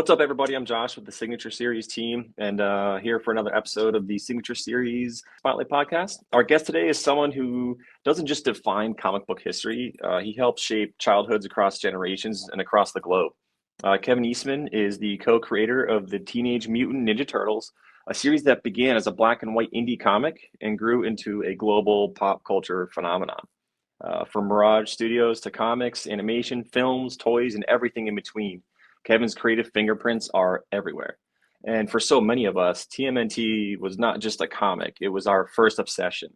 What's up, everybody? I'm Josh with the Signature Series team, and here for another episode of the Signature Series Spotlight podcast. Our guest today is someone who doesn't just define comic book history, he helps shape childhoods across generations and across the globe. Kevin Eastman is the co-creator of the Teenage Mutant Ninja Turtles, a series that began as a black and white indie comic and grew into a global pop culture phenomenon. From Mirage Studios to comics, animation, films, toys, and everything in between, Kevin's creative fingerprints are everywhere. And for so many of us, TMNT was not just a comic, it was our first obsession.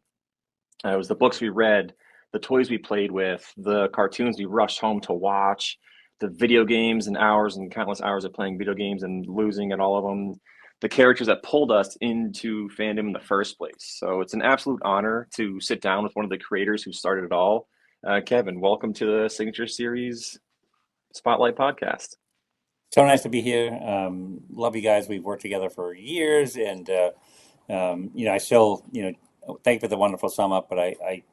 It was the books we read, the toys we played with, the cartoons we rushed home to watch, the video games and hours and countless hours of playing video games and losing at all of them, the characters that pulled us into fandom in the first place. So it's an absolute honor to sit down with one of the creators who started it all. Kevin, welcome to the Signature Series Spotlight podcast. So nice to be here. Love you guys. We've worked together for years, and I still, thank you for the wonderful sum up. But I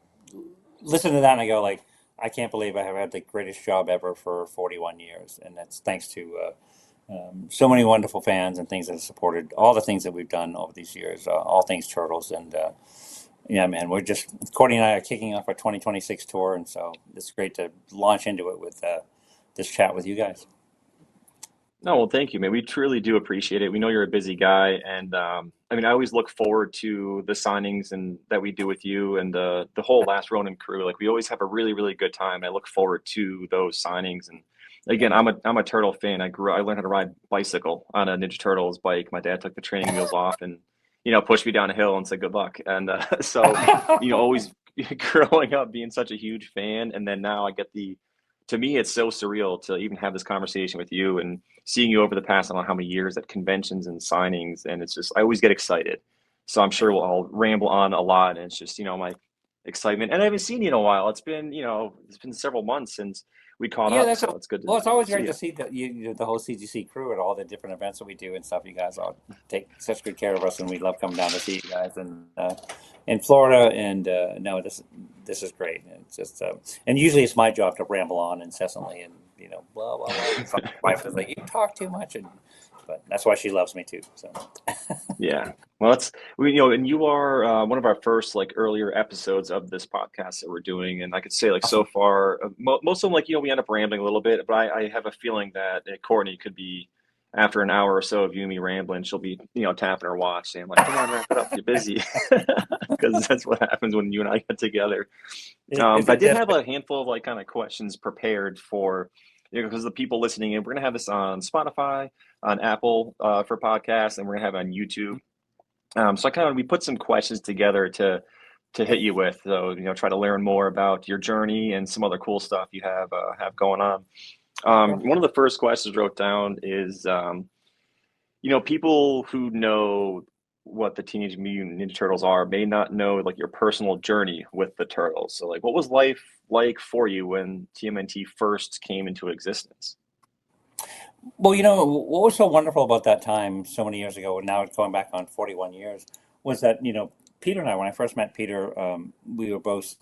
listen to that and I go like, I can't believe I have had the greatest job ever for 41 years, and that's thanks to so many wonderful fans and things that have supported all the things that we've done over these years, all things Turtles, and yeah, man, Courtney and I are kicking off our 2026 tour, and so it's great to launch into it with this chat with you guys. No, well, thank you, man. We truly do appreciate it. We know you're a busy guy, and I always look forward to the signings and that we do with you and the whole Last Ronin crew. Like, we always have a really, really good time. I look forward to those signings. And again, I'm a turtle fan. I learned how to ride bicycle on a Ninja Turtles bike. My dad took the training wheels off and pushed me down a hill and said good luck. And so always growing up being such a huge fan, and then now I get to me, it's so surreal to even have this conversation with you and seeing you over the past, I don't know how many years at conventions and signings. And it's just, I always get excited. So I'm sure we'll all ramble on a lot. And it's just, my excitement. And I haven't seen you in a while. It's been several months since we caught up. So it's good to it's always see great you. to see that the whole CGC crew at all the different events that we do and stuff. You guys all take such good care of us, and we love coming down to see you guys in Florida. And no, this is great. It's just and usually it's my job to ramble on incessantly and blah blah blah. My wife is like, you talk too much, but that's why she loves me too. So Yeah. Well, and you are one of our first earlier episodes of this podcast that we're doing, and I could say so awesome. far, most of them we end up rambling a little bit, but I have a feeling that Courtney could be after an hour or so of you and me rambling, she'll be tapping her watch saying like, "Come on, wrap it up, you're busy," because that's what happens when you and I get together. But I did have a handful of kind of questions prepared for because the people listening in, we're gonna have this on Spotify, on Apple for podcasts, and we're gonna have it on YouTube. So we put some questions together to hit you with. So try to learn more about your journey and some other cool stuff you have going on. One of the first questions wrote down is, people who know what the Teenage Mutant Ninja Turtles are may not know your personal journey with the Turtles. So what was life like for you when TMNT first came into existence? Well, what was so wonderful about that time so many years ago, and now it's going back on 41 years, was that, Peter and I, when I first met Peter, we were both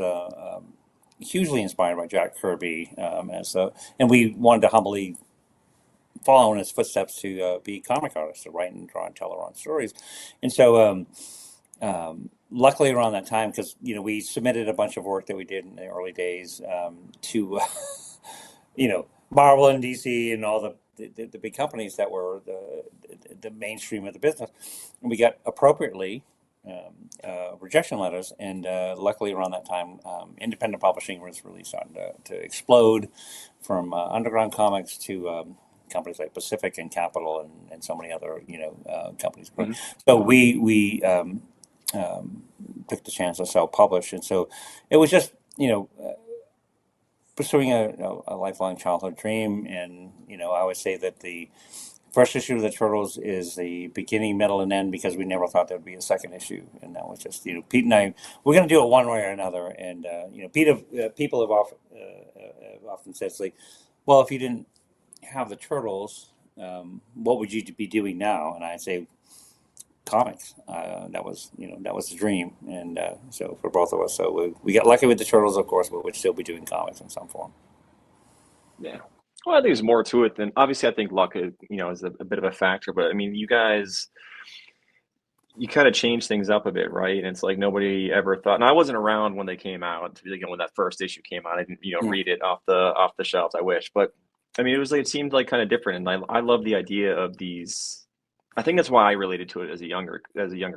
hugely inspired by Jack Kirby, and we wanted to humbly follow in his footsteps to be comic artists, to write and draw and tell our own stories. And so, luckily around that time, because, we submitted a bunch of work that we did in the early days to, Marvel and DC and all the big companies that were the mainstream of the business. And we got appropriately rejection letters, and luckily around that time, independent publishing was really starting to explode, from underground comics to companies like Pacific and Capital and so many other companies. Mm-hmm. So we took the chance to self-publish, and so it was just pursuing a lifelong childhood dream. And I would say that the first issue of the Turtles is the beginning, middle, and end, because we never thought there'd be a second issue. And that was just, Pete and I, we're going to do it one way or another. And, people have often said, well, if you didn't have the Turtles, what would you be doing now? And I'd say comics. That was the dream. And so for both of us, so we got lucky with the Turtles, of course, but we'd still be doing comics in some form. Yeah. Well, I think there's more to it than obviously. I think luck, is a bit of a factor. But I mean, you guys, you kind of change things up a bit, right? And it's like nobody ever thought. And I wasn't around when they came out. To be like when that first issue came out, I didn't, Yeah. read it off the shelves. I wish, but I mean, it seemed like kind of different, and I love the idea of these. I think that's why I related to it as a younger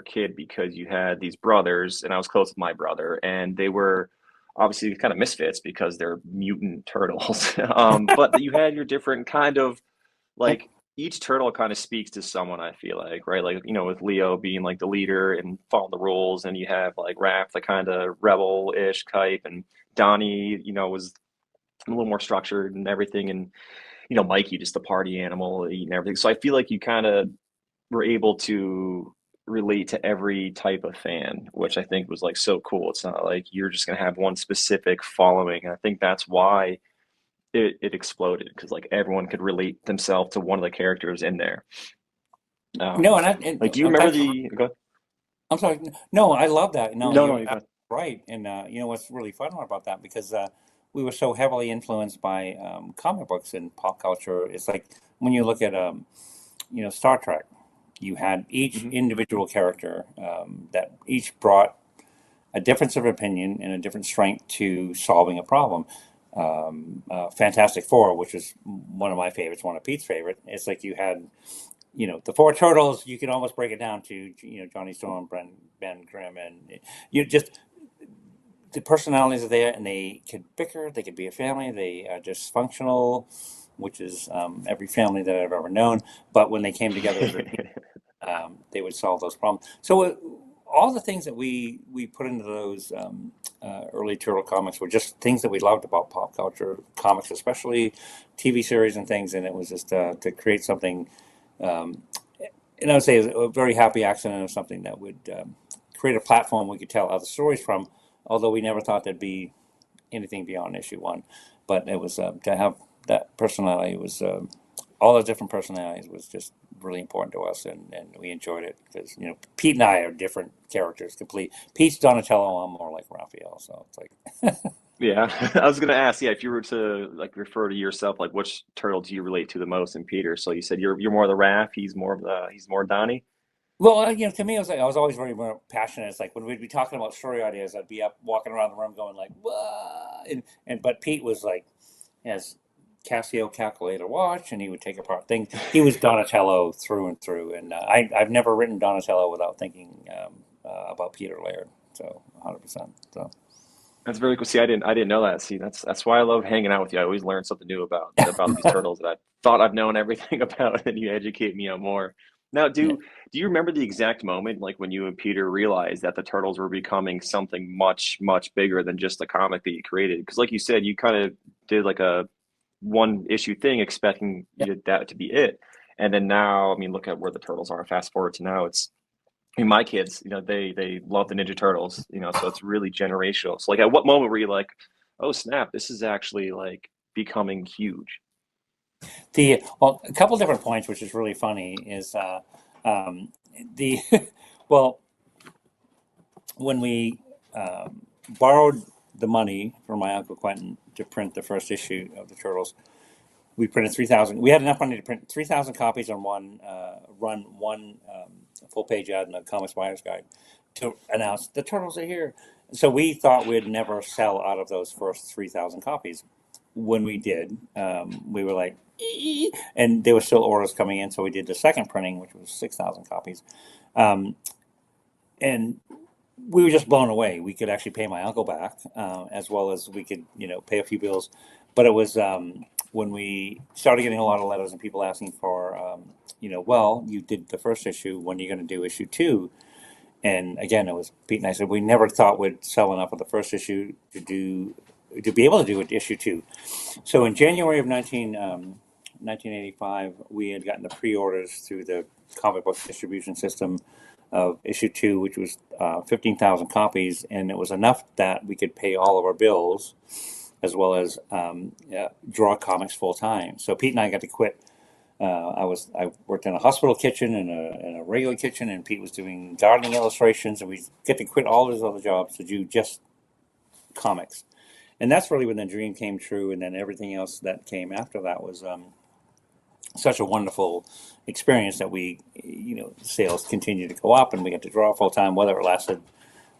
kid because you had these brothers, and I was close with my brother, and they were obviously kind of misfits because they're mutant turtles. But you had your different kind of like each turtle kind of speaks to someone, I feel like, right? Like, with Leo being like the leader and following the rules, and you have like Raph, the kind of rebel-ish type, and Donnie, was a little more structured and everything, and Mikey, just a party animal, eating everything. So I feel like you kind of were able to relate to every type of fan, which I think was like so cool. It's not like you're just gonna have one specific following. I think that's why it exploded because like everyone could relate themselves to one of the characters in there. No, Um, and like, do you remember thanks. the? Go ahead. I'm sorry. No, I love that. No, No, no, you're you absolutely got. right. And what's really fun about that because we were so heavily influenced by comic books and pop culture. It's like when you look at Star Trek, you had each Mhm. individual character that each brought a difference of opinion and a different strength to solving a problem. Fantastic Four, which is one of my favorites, one of Pete's favorite. It's like you had the four turtles. You can almost break it down to Johnny Storm, Ben Grimm, and you just the personalities are there, and they could bicker. They could be a family. They are dysfunctional, which is every family that I've ever known. But when they came together as a team, they would solve those problems. So all the things that we put into those early turtle comics were just things that we loved about pop culture, comics especially, TV series and things. And it was just to create something. Um, and I would say a very happy accident of something that would create a platform we could tell other stories from. Although we never thought there'd be anything beyond issue one, but it was to have that personality was all the different personalities was just really important to us, and we enjoyed it because Pete and I are different characters complete. Pete's Donatello, I'm more like Raphael, so it's like Yeah, I was gonna ask. Yeah, if you were to like refer to yourself, like which turtle do you relate to the most in Peter? So you said you're more the Raph. He's more Donnie. well, to me, it was like I was always very more passionate. It's like when we'd be talking about story ideas, I'd be up walking around the room going like, "What?" And but Pete was like, has Casio calculator watch, and he would take apart things. He was Donatello through and through, and I've never written Donatello without thinking about Peter Laird. So 100%. So That's very cool. See, I didn't know that. See, that's why I love hanging out with you. I always learn something new about these turtles that I thought I've known everything about, and you educate me on more. Now, yeah. do you remember the exact moment, like when you and Peter realized that the turtles were becoming something much, much bigger than just the comic that you created? Because, like you said, you kind of did like a one issue thing, expecting that to be it, and then now, I mean, look at where the turtles are. Fast forward to now, it's I mean, my kids, they love the Ninja Turtles, so it's really generational. So, like, at what moment were you like, oh snap, this is actually like becoming huge? A couple different points, which is really funny, is um, the well when we borrowed the money from my uncle Quentin to print the first issue of the Turtles. We printed 3,000. We had enough money to print 3,000 copies on run one full page ad in the Comics Buyer's Guide to announce the Turtles are here. So we thought we'd never sell out of those first 3,000 copies. When we did, we were like, "Ee," and there were still orders coming in. So we did the second printing, which was 6,000 copies. Um, and we were just blown away. We could actually pay my uncle back, as well as we could, pay a few bills. But it was when we started getting a lot of letters and people asking for, well, you did the first issue. When are you going to do issue two? And again, it was Pete and I said we never thought we'd sell enough of the first issue to be able to do issue two. So in January of 1985, we had gotten the pre-orders through the comic book distribution system of issue two, which was 15,000 copies, and it was enough that we could pay all of our bills as well as draw comics full time. So Pete and I got to quit. I worked in a hospital kitchen and a regular kitchen, and Pete was doing gardening illustrations, and we get to quit all his other jobs to do just comics. and that's really when the dream came true, and then everything else that came after that was such a wonderful experience that we, sales continued to go up, and we got to draw full time, whether it lasted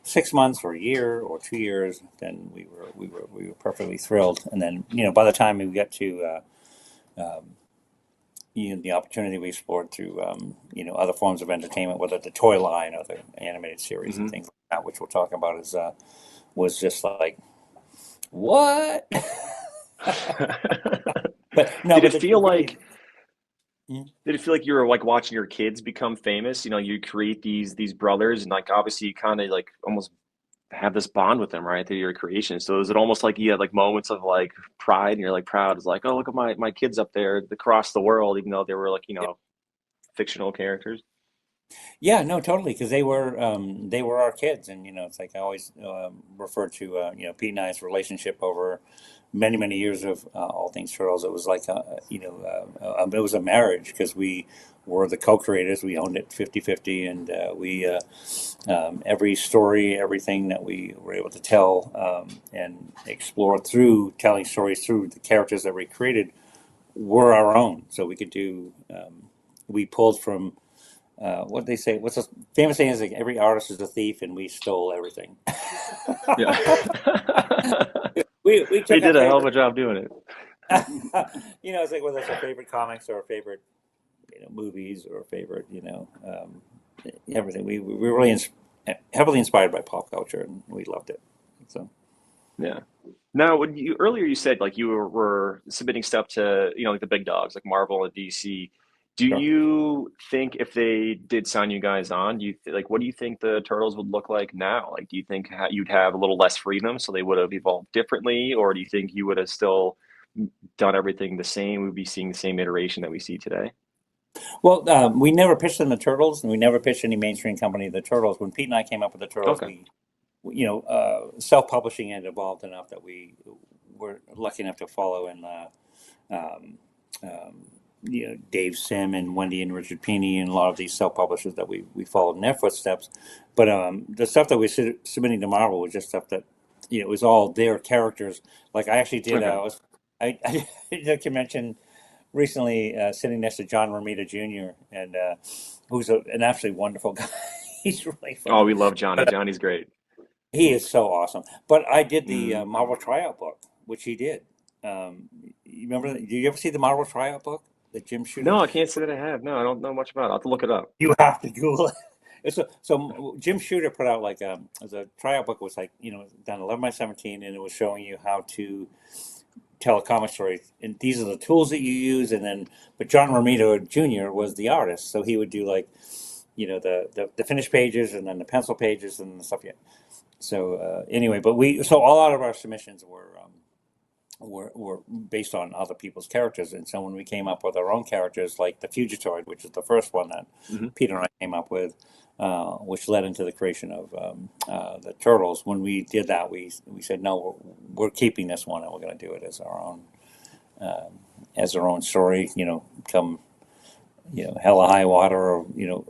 6 months or a year or 2 years. Then we were perfectly thrilled. And then by the time we got to the opportunity we explored through other forms of entertainment, whether the toy line or the animated series and Hmm. things like that, which we'll talk about, is was just like what? But no, Did but it the feel really. like did it feel like you were like watching your kids become famous? You create these brothers, and like obviously you kind of like almost have this bond with them, right? Through your creation. So is it almost like you had like moments of like pride, and you're like proud? It's like, oh, look at my kids up there across the world, even though they were like fictional characters. Yeah, no, totally, because they were our kids, and it's like I always refer to Pete and I's relationship over many many years of all things turtles. It was like it was a marriage because we were the co-creators. We owned it 50-50, and we every story, everything that we were able to tell and explore through telling stories through the characters that we created were our own. So we could do. We pulled from what they say. What's the famous saying is like every artist is a thief, and we stole everything. Yeah. We They took our did a hell of favorite. a job doing it. It's like whether it's our favorite comics or our favorite movies or favorite everything. We were really heavily inspired by pop culture, and we loved it. So Yeah. Now, when you earlier you said like you were submitting stuff to, like the big dogs like Marvel and DC. Do sure. you think if they did sign you guys on, like what do you think the Turtles would look like now? Like, do you think you'd have a little less freedom, so they would have evolved differently, or do you think you would have still done everything the same? We'd be seeing the same iteration that we see today. Well, we never pitched in the Turtles, and we never pitched any mainstream company the Turtles. When Pete and I came up with the Turtles, Okay. we self-publishing had evolved enough that we were lucky enough to follow in um, um, Dave Sim and Wendy and Richard Pini and a lot of these self-publishers that we followed in their footsteps. But the stuff that we submitting to Marvel was just stuff that it was all their characters. Like I actually did. Okay. I did a convention recently sitting next to John Romita Jr. and who's an absolutely wonderful guy. He's really Oh, funny. we love Johnny. But Johnny's great. he is so awesome. But I did the Mm. Marvel tryout book, which he did. You remember? Did you ever see the Marvel tryout book that Jim Shooter? No, I can't say that I have. No, I don't know much about it. I'll have to look it up. You have to Google it. So Jim Shooter put out like as a tryout book. It was like done 11 by 17, and it was showing you how to tell a comic story. And these are the tools that you use. And then, but John Romita Jr. was the artist, so he would do like the finished pages and then the pencil pages and the stuff. Yeah. So anyway, but a lot of our submissions were based on other people's characters, and so when we came up with our own characters, like the Fugitoid, which is the first one that Hmm. Peter and I came up with, which led into the creation of the Turtles. When we did that, we said no, we're keeping this one, and we're going to do it as our own story. Come hella high water, or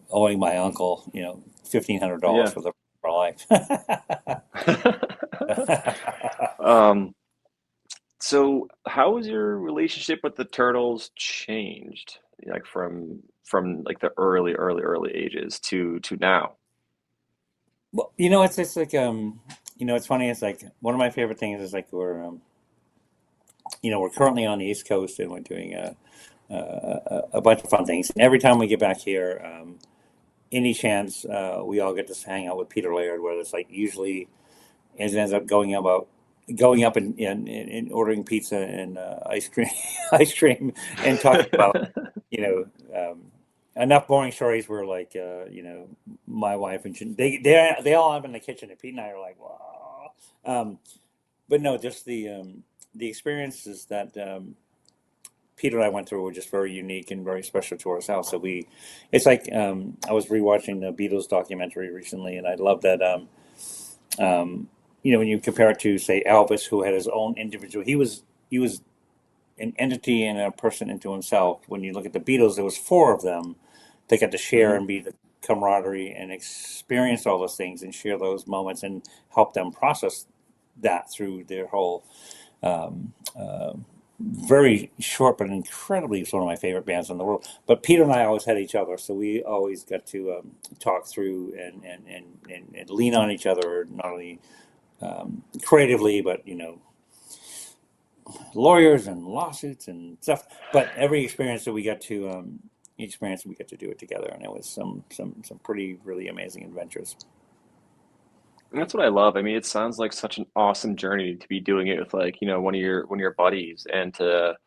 owing my uncle $1,500 Yeah. for the for life. Um, so how has your relationship with the Turtles changed? Like from like the early ages to now? Well, it's like it's funny. It's like one of my favorite things is like we're currently on the East Coast, and we're doing a bunch of fun things. And every time we get back here, any chance we all get to hang out with Peter Laird, where it's like usually it ends up going up and ordering pizza and ice cream, ice cream, and talking about you know enough boring stories where like my wife and they all up in the kitchen, and Pete and I are like wow. But no, just the experiences that Peter and I went through were just very unique and very special to ourselves. So it's like I was rewatching the Beatles documentary recently, and I love that. When you compare it to say Elvis, who had his own individual, he was an entity and a person into himself. When you look at the Beatles, there was four of them that got to share Hmm. and be the camaraderie and experience all those things and share those moments and help them process. that through their whole um, uh, very short but incredibly, it's one of my favorite bands in the world. But Peter and I always had each other, so we always got to talk through and lean on each other, not only creatively, but lawyers and lawsuits and stuff. But every experience that we got to do it together, and it was some pretty really amazing adventures. And that's what I love. I mean, it sounds like such an awesome journey to be doing it with like, one of your buddies and to,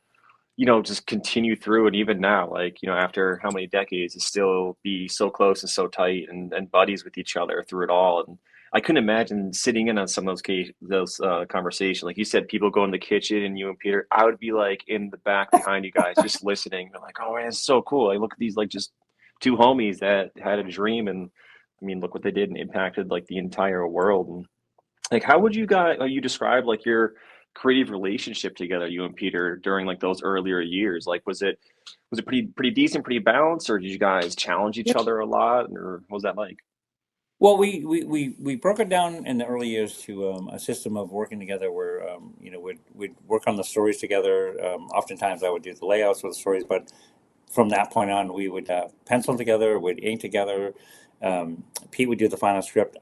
just continue through and even now, like, after how many decades to still be so close and so tight and buddies with each other through it all. And I couldn't imagine sitting in on some of those conversations. Like you said, people go in the kitchen and you and Peter, I would be like in the back behind you guys, just listening. I'm like, oh man, it's so cool. I look at these like just two homies that had a dream and I mean, look what they did and impacted like the entire world. And like, how would you describe like your creative relationship together, you and Peter, during like those earlier years? Like, was it pretty decent, pretty balanced, or did you guys challenge each other a lot, or what was that like? Well, we broke it down in the early years to a system of working together where we'd work on the stories together. Oftentimes, I would do the layouts for the stories, but from that point on, we would pencil together, we'd ink together. Pete would do the final script.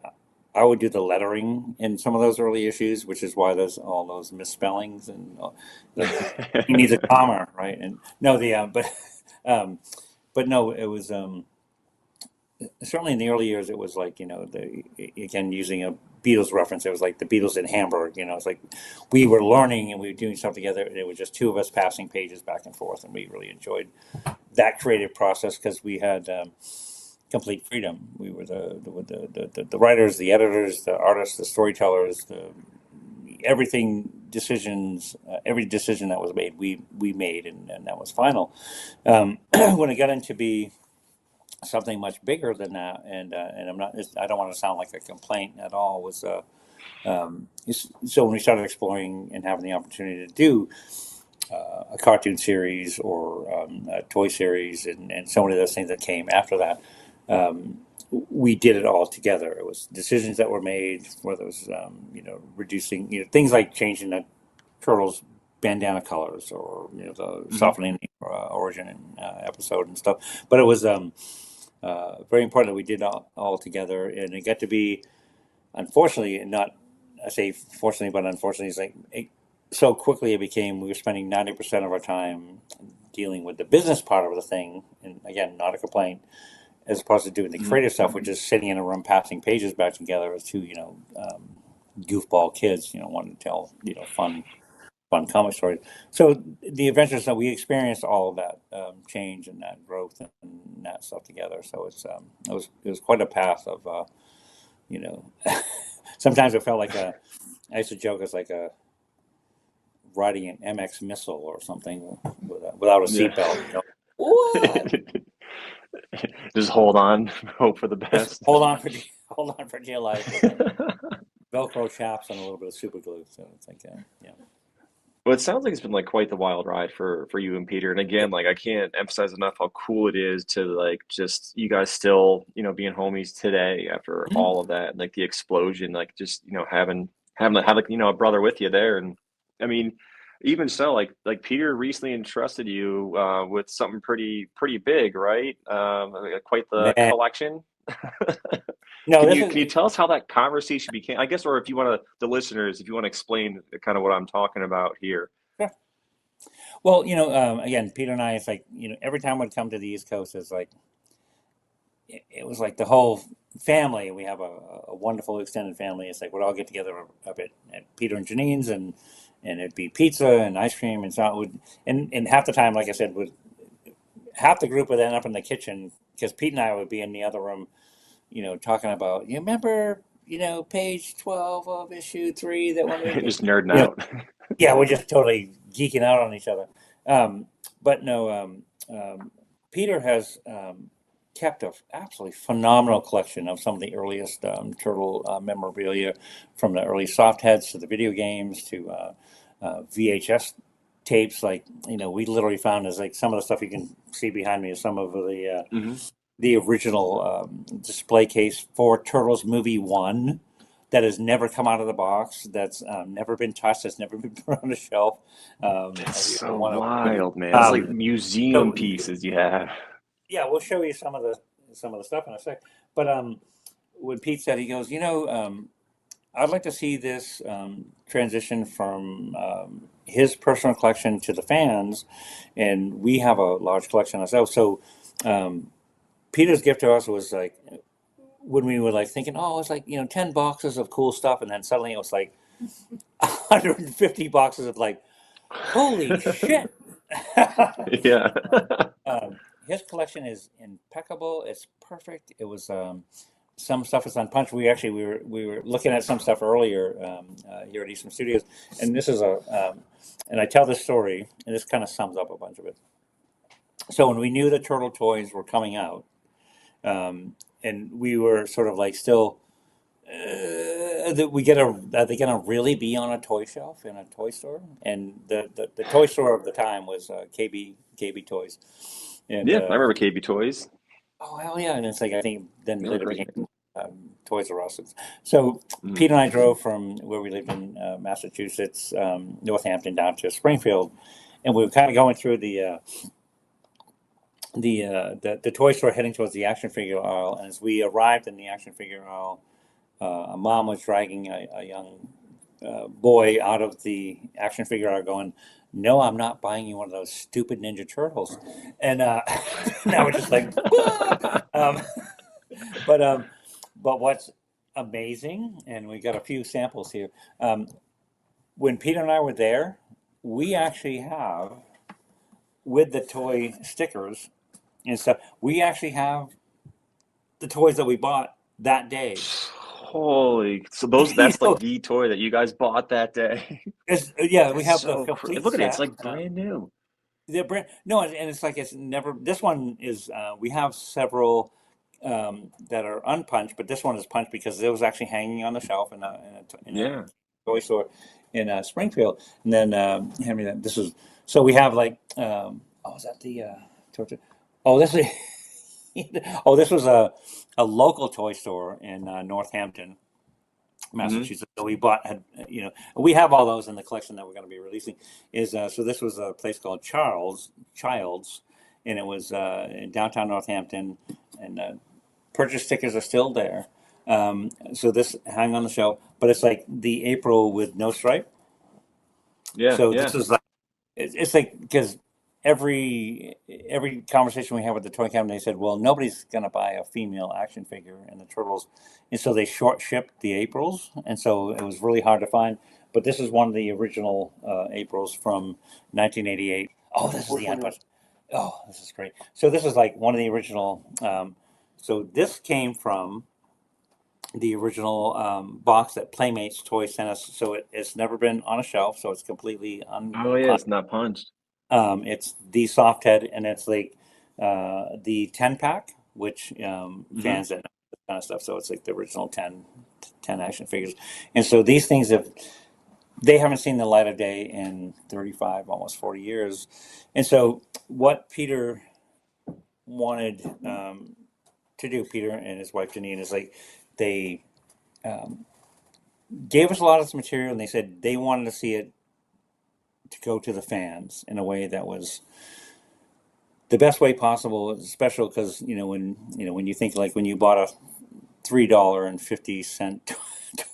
I would do the lettering in some of those early issues, which is why there's all those misspellings and he needs a comma, right? And no, um, but no, it was. Certainly in the early years, it was like, again, using a Beatles reference, it was like the Beatles in Hamburg, it's like we were learning and we were doing stuff together, and it was just two of us passing pages back and forth, and we really enjoyed that creative process because we had complete freedom. We were the writers, the editors, the artists, the storytellers, every decision that was made, we made, and that was final. When it got into be something much bigger than that, and I don't want to sound like a complaint at all. Was so when we started exploring and having the opportunity to do a cartoon series or a toy series, and so many of those things that came after that, we did it all together. It was decisions that were made, whether it was reducing things like changing the turtles bandana colors or the Hmm. softening origin episode and stuff. But it was very important that we did all together, and it got to be, unfortunately, not I say fortunately, but unfortunately, it's like so quickly it became we were spending 90% of our time dealing with the business part of the thing, and again, not a complaint, as opposed to doing the Hmm. creative stuff, which is sitting in a room passing pages back together as two goofball kids, wanting to tell fun comic stories. So the adventures that we experienced, all of that change and that growth and that stuff together. So it was quite a path of you know. Sometimes it felt like I used to joke it's like a riding an MX missile or something without a Yeah. seatbelt. What? Just hold on, hope for the Just best. hold on for dear life with Velcro chaps and a little bit of super glue. So it's like yeah. Well, it sounds like it's been like quite the wild ride for you and Peter. And again, like I can't emphasize enough how cool it is to like just you guys still, being homies today after Mhm. all of that, like the explosion, like just, having have like, a brother with you there. And I mean, even so, like Peter recently entrusted you with something pretty big, right? Like, quite the Man, collection. no, Can this you is. can you tell us how that conversation became? I guess, or if you want to, the listeners, if you want to explain kind of what I'm talking about here. Yeah. Well, again, Peter and I, it's like, every time we'd come to the East Coast, it's like, it was like the whole family. We have a wonderful extended family. It's like we'd all get together up at Peter and Janine's, and it'd be pizza and ice cream and so it would, and half the time, like I said, would half the group would end up in the kitchen because Pete and I would be in the other room, talking about, you remember, page 12 of issue 3 that when we did, Just nerding you know, out. yeah, we're just totally geeking out on each other. But no, Peter has kept a absolutely phenomenal collection of some of the earliest turtle memorabilia, from the early soft heads to the video games to VHS tapes. Like, we literally found is like some of the stuff you can see behind me is some of Hmm. the original display case for Turtles Movie 1 that has never come out of the box, that's never been touched, that's never been put on a shelf. That's so One of wild, man. It's like um, museum so pieces you have. yeah, we'll show you some of the stuff in a sec. But when Pete said, he goes, I'd like to see this transition from his personal collection to the fans, and we have a large collection ourselves. So um, Peter's gift to us was like when we were like thinking, oh, it's like 10 boxes of cool stuff, and then suddenly it was like 150 boxes of like, holy shit. Yeah. His collection is impeccable. It's perfect. It was some stuff is unpunched. We were looking at some stuff earlier here at Eastman Studios, and this is and I tell this story, and this kind of sums up a bunch of it. So when we knew the turtle toys were coming out, and we were sort of like still, that we get a are they going to really be on a toy shelf in a toy store? And the toy store of the time was KB Toys, and Yeah, I remember KB Toys. oh hell yeah! And it's like I think then They were later great. became Toys R Us. So Mm. Pete and I drove from where we lived in Massachusetts, Northampton, down to Springfield, and we were kind of going through the toy store, heading towards the action figure aisle. And as we arrived in the action figure aisle, a mom was dragging a young boy out of the action figure aisle, going, "No, I'm not buying you one of those stupid Ninja Turtles." And now we're just like, um, but what's amazing, and we got a few samples here. When Peter and I were there, we actually have, with the toy stickers and stuff, we actually have the toys that we bought that day. Holy, so You that's know, like the toy that you guys bought that day. yeah, we That's have the so complete look at it, it's set. like brand new. They're brand no, and it's like it's never. This one is. We have several that are unpunched, but this one is punched because it was actually hanging on the shelf in a Yeah. toy store in Springfield. And then hand me that. This is so we have like. Oh, is that the torture? Oh, this is. Oh, this was a local toy store in Northampton, Hmm. Massachusetts. So we bought had we have all those in the collection that we're going to be releasing. Is so this was a place called Child's, and it was in downtown Northampton, and purchase tickets are still there. So this hang on the shelf, but it's like the April with no stripe. Yeah, So yeah. this is like it's like because every conversation we had with the toy company, they said, "Well, nobody's going to buy a female action figure in the Turtles," and so they short shipped the Aprils, and so it was really hard to find. But this is one of the original Aprils from 1988. Oh, this is the unpunched. Oh, this is great. So this is like one of the original. So this came from the original box that Playmates Toys sent us. So it's never been on a shelf, so it's completely Oh yeah, unpunched. it's not punched. It's the soft head, and it's like the 10 pack, which Hmm. fans that know this kind of stuff. So it's like the original 10 action figures. And so these things they haven't seen the light of day in 35, almost 40 years. And so what Peter wanted to do, Peter and his wife Janine, is like they um, gave us a lot of this material, and they said they wanted to see it to go to the fans in a way that was the best way possible, special because when you think like when you bought a $3.50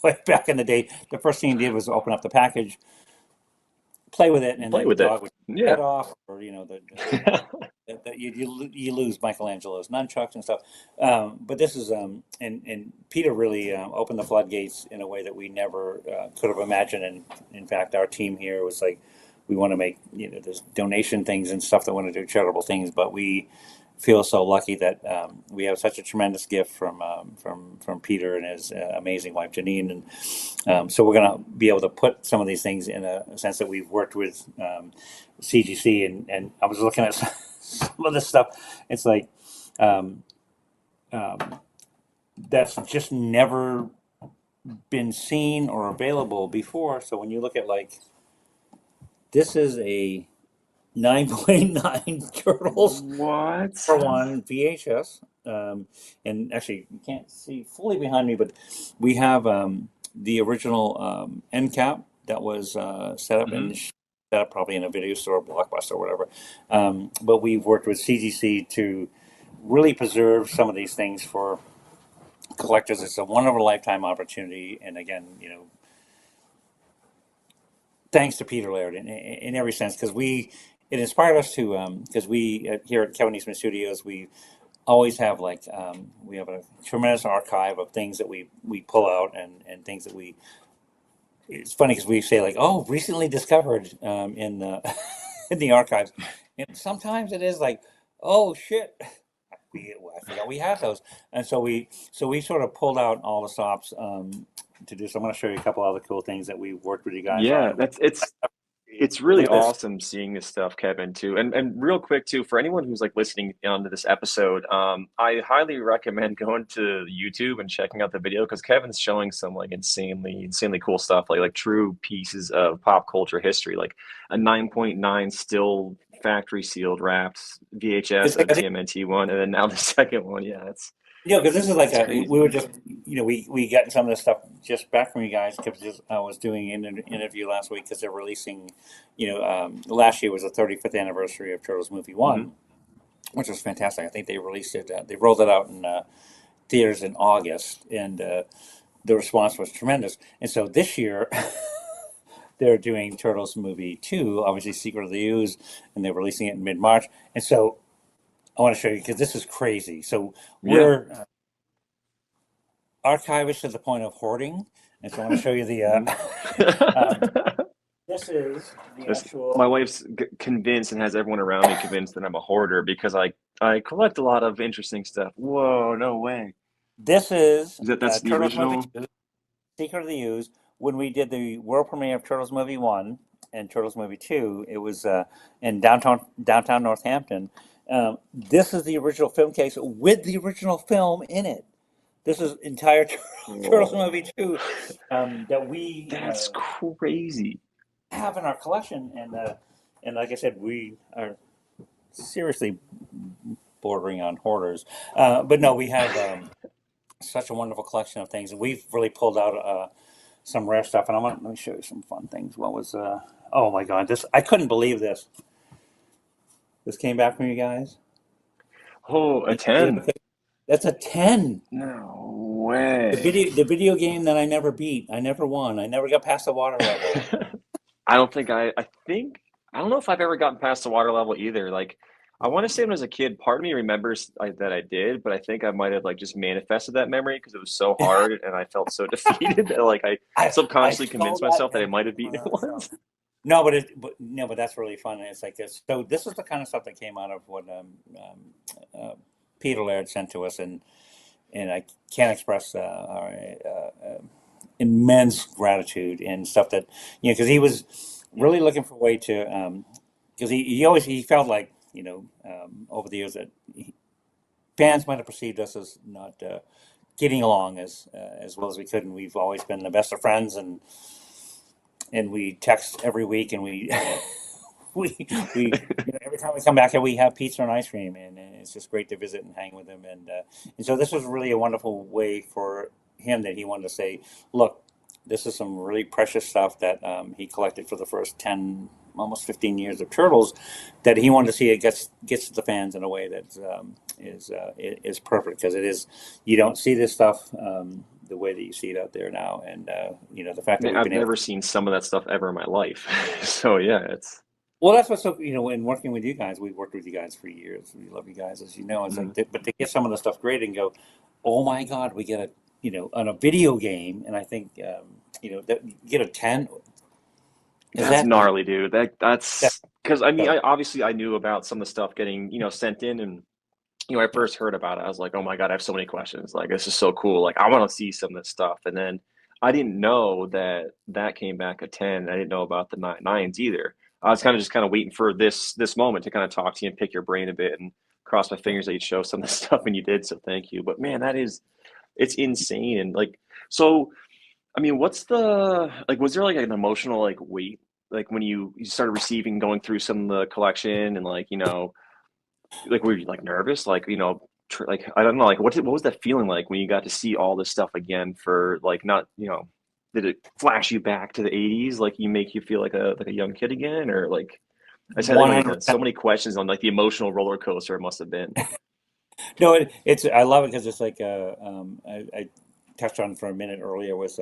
toy back in the day, the first thing you did was open up the package, play with it, and Play then the with it. dog would Yeah. head off, or you lose Michelangelo's nunchucks and stuff. But this is and Peter really opened the floodgates in a way that we never could have imagined. And in fact, our team here was like, we want to make there's donation things and stuff that want to do charitable things, but we feel so lucky that we have such a tremendous gift from Peter and his amazing wife Janine, and so we're going to be able to put some of these things in a sense that we've worked with CGC, and I was looking at some of this stuff. It's like um, um, that's just never been seen or available before. So when you look at like this is a 9.9 turtles What? for one VHS. And actually, you can't see fully behind me, but we have the original end cap that was set up Hmm. set up probably in a video store, Blockbuster, or whatever. But we've worked with CGC to really preserve some of these things for collectors. It's a one of a lifetime opportunity, and again, thanks to Peter Laird in every sense, because it inspired us to because we here at Kevin Eastman Studios we always have we have a tremendous archive of things that we pull out and things that we. It's funny because we say like, oh, recently discovered in the in the archives, and sometimes it is like, oh shit, I forgot we had those, and so we sort of pulled out all the stops to do. So I'm going to show you a couple other cool things that we worked with you guys Yeah, on. But it's look really at this. awesome seeing this stuff, Kevin, too. And real quick too, for anyone who's like listening onto this episode, I highly recommend going to YouTube and checking out the video because Kevin's showing some like insanely cool stuff, like true pieces of pop culture history, like a 9.9 still factory sealed wrapped VHS It's of like the I think TMNT one, and then now the second one. Yeah, because this is like it's a crazy. we were just we got some of this stuff just back from you guys because I was doing an interview last week because they're releasing, last year was the 35th anniversary of Turtles Movie Hmm. One, which was fantastic. I think they released it. They rolled it out in theaters in August, and the response was tremendous. And so this year, they're doing Turtles Movie Two, obviously Secret of the Ooze, and they're releasing it in mid March. And so I want to show you because this is crazy. So Yeah. we're archivist to the point of hoarding, and so I want to show you the. Hmm. Um, this is the This, my actual. wife's convinced and has everyone around me convinced that I'm a hoarder because I collect a lot of interesting stuff. Whoa, no way. This is That's the Turtles Movie original? Two, Secret of the Ooze. When we did the world premiere of Turtles Movie One and Turtles Movie Two, it was in downtown Northampton. This is the original film case with the original film in it. This is entire Turtles Whoa. Movie Two that we That's crazy. have in our collection, and like I said, we are seriously bordering on hoarders. But no, we have such a wonderful collection of things, and we've really pulled out some rare stuff. And let me show you some fun things. What was? Oh my God, this I couldn't believe this. This came back from you guys. Oh, a You have a 10. That's a 10. No The way. video game that I never beat. I never won. I never got past the water level. I don't think I think I don't know if I've ever gotten past the water level either. Like I want to say when I was a kid, part of me remembers that I did, but I think I might have like just manifested that memory because it was so hard and I felt so defeated that like I I subconsciously saw convinced that myself that I and might have some of beaten it that stuff. once. No, but no, but that's really fun. It's like this. So this is the kind of stuff that came out of what uh, Peter Laird sent to us, and I can't express our immense gratitude and stuff that because he was really looking for a way to because he always he felt like over the years that fans might have perceived us as not getting along as well as we could, and we've always been the best of friends, and we text every week, and we we every time we come back here, we have pizza and ice cream, and it's just great to visit and hang with him. And so this was really a wonderful way for him that he wanted to say, look, this is some really precious stuff that he collected for the first 10, almost 15 years of Turtles, that he wanted to see it gets to the fans in a way that is perfect because it is you don't see this stuff. The way that you see it out there now, and the fact that Man, we've I've been able never to. seen some of that stuff ever in my life. So yeah, it's Well, that's what's so, in working with you guys, we've worked with you guys for years. We love you guys, as you know. It's mhm. like, but to get some of the stuff great and go, oh my God, we get on a video game, and I think, that you get a 10. Is That's that, gnarly, dude. that, That's because I mean, so, I obviously I knew about some of the stuff getting, sent in and I yeah. first heard about it, I was like, oh my God, I have so many questions. Like, this is so cool. Like, I want to see some of this stuff. And then I didn't know that that came back a 10. I didn't know about the nines either. I was kind of just kind of waiting for this moment to kind of talk to you and pick your brain a bit and cross my Yeah. fingers that you'd show some of the stuff and you did. So thank you. But man, it's insane. And like, so, I mean, was there like an emotional like weight? Like when you started receiving, going through some of the collection and like, like were you like nervous like like I don't know like what was that feeling like when you got to see all this stuff again for like not did it flash you back to the 80s? Like you make you feel like a young kid again, or like I just had like 100%. so many questions on like the emotional roller coaster it must have been. No, it's I love it because it's like I touched on for a minute earlier was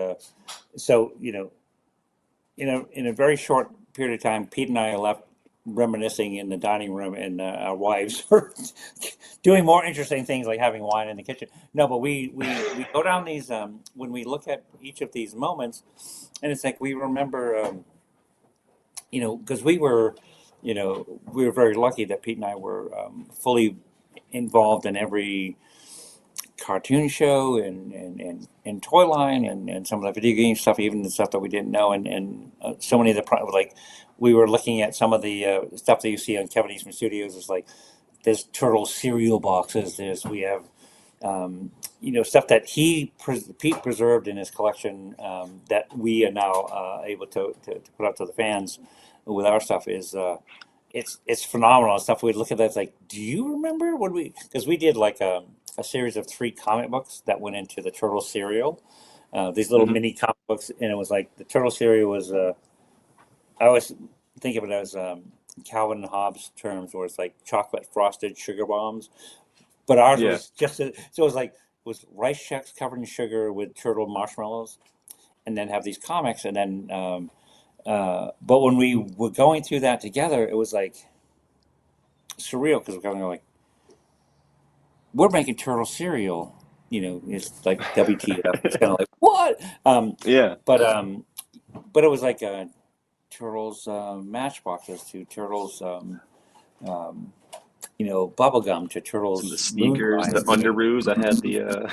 so in a very short period of time, Pete and I are left reminiscing in the dining room, and our wives are doing more interesting things like having wine in the kitchen. No, but we go down these when we look at each of these moments, and it's like we remember, because we were very lucky that Pete and I were fully involved in every cartoon show and toy line and some of the video game stuff, even the stuff that we didn't know, and so many of the like we were looking at some of the stuff that you see on Kevin Eastman Studios. Is like there's turtle cereal boxes. We have stuff that Pete preserved in his collection that we are now able to put out to the fans with our stuff is. It's phenomenal stuff. We look at that. It's like, do you remember when because we did like a series of 3 comic books that went into the Turtle cereal. These little Hmm. mini comic books, and it was like the Turtle cereal was. I always think of it as Calvin and Hobbes terms, where it's like chocolate frosted sugar bombs. But ours Yeah. was just so it was rice checks covered in sugar with turtle marshmallows, and then have these comics, and then. But when we were going through that together, it was like surreal because we're kind of like we're making turtle cereal. It's like WTF. It's kind of like what? Yeah. But but it was like turtles matchboxes to turtles, um, bubblegum to Some of the turtles moon sneakers, the pies. underoos. I had the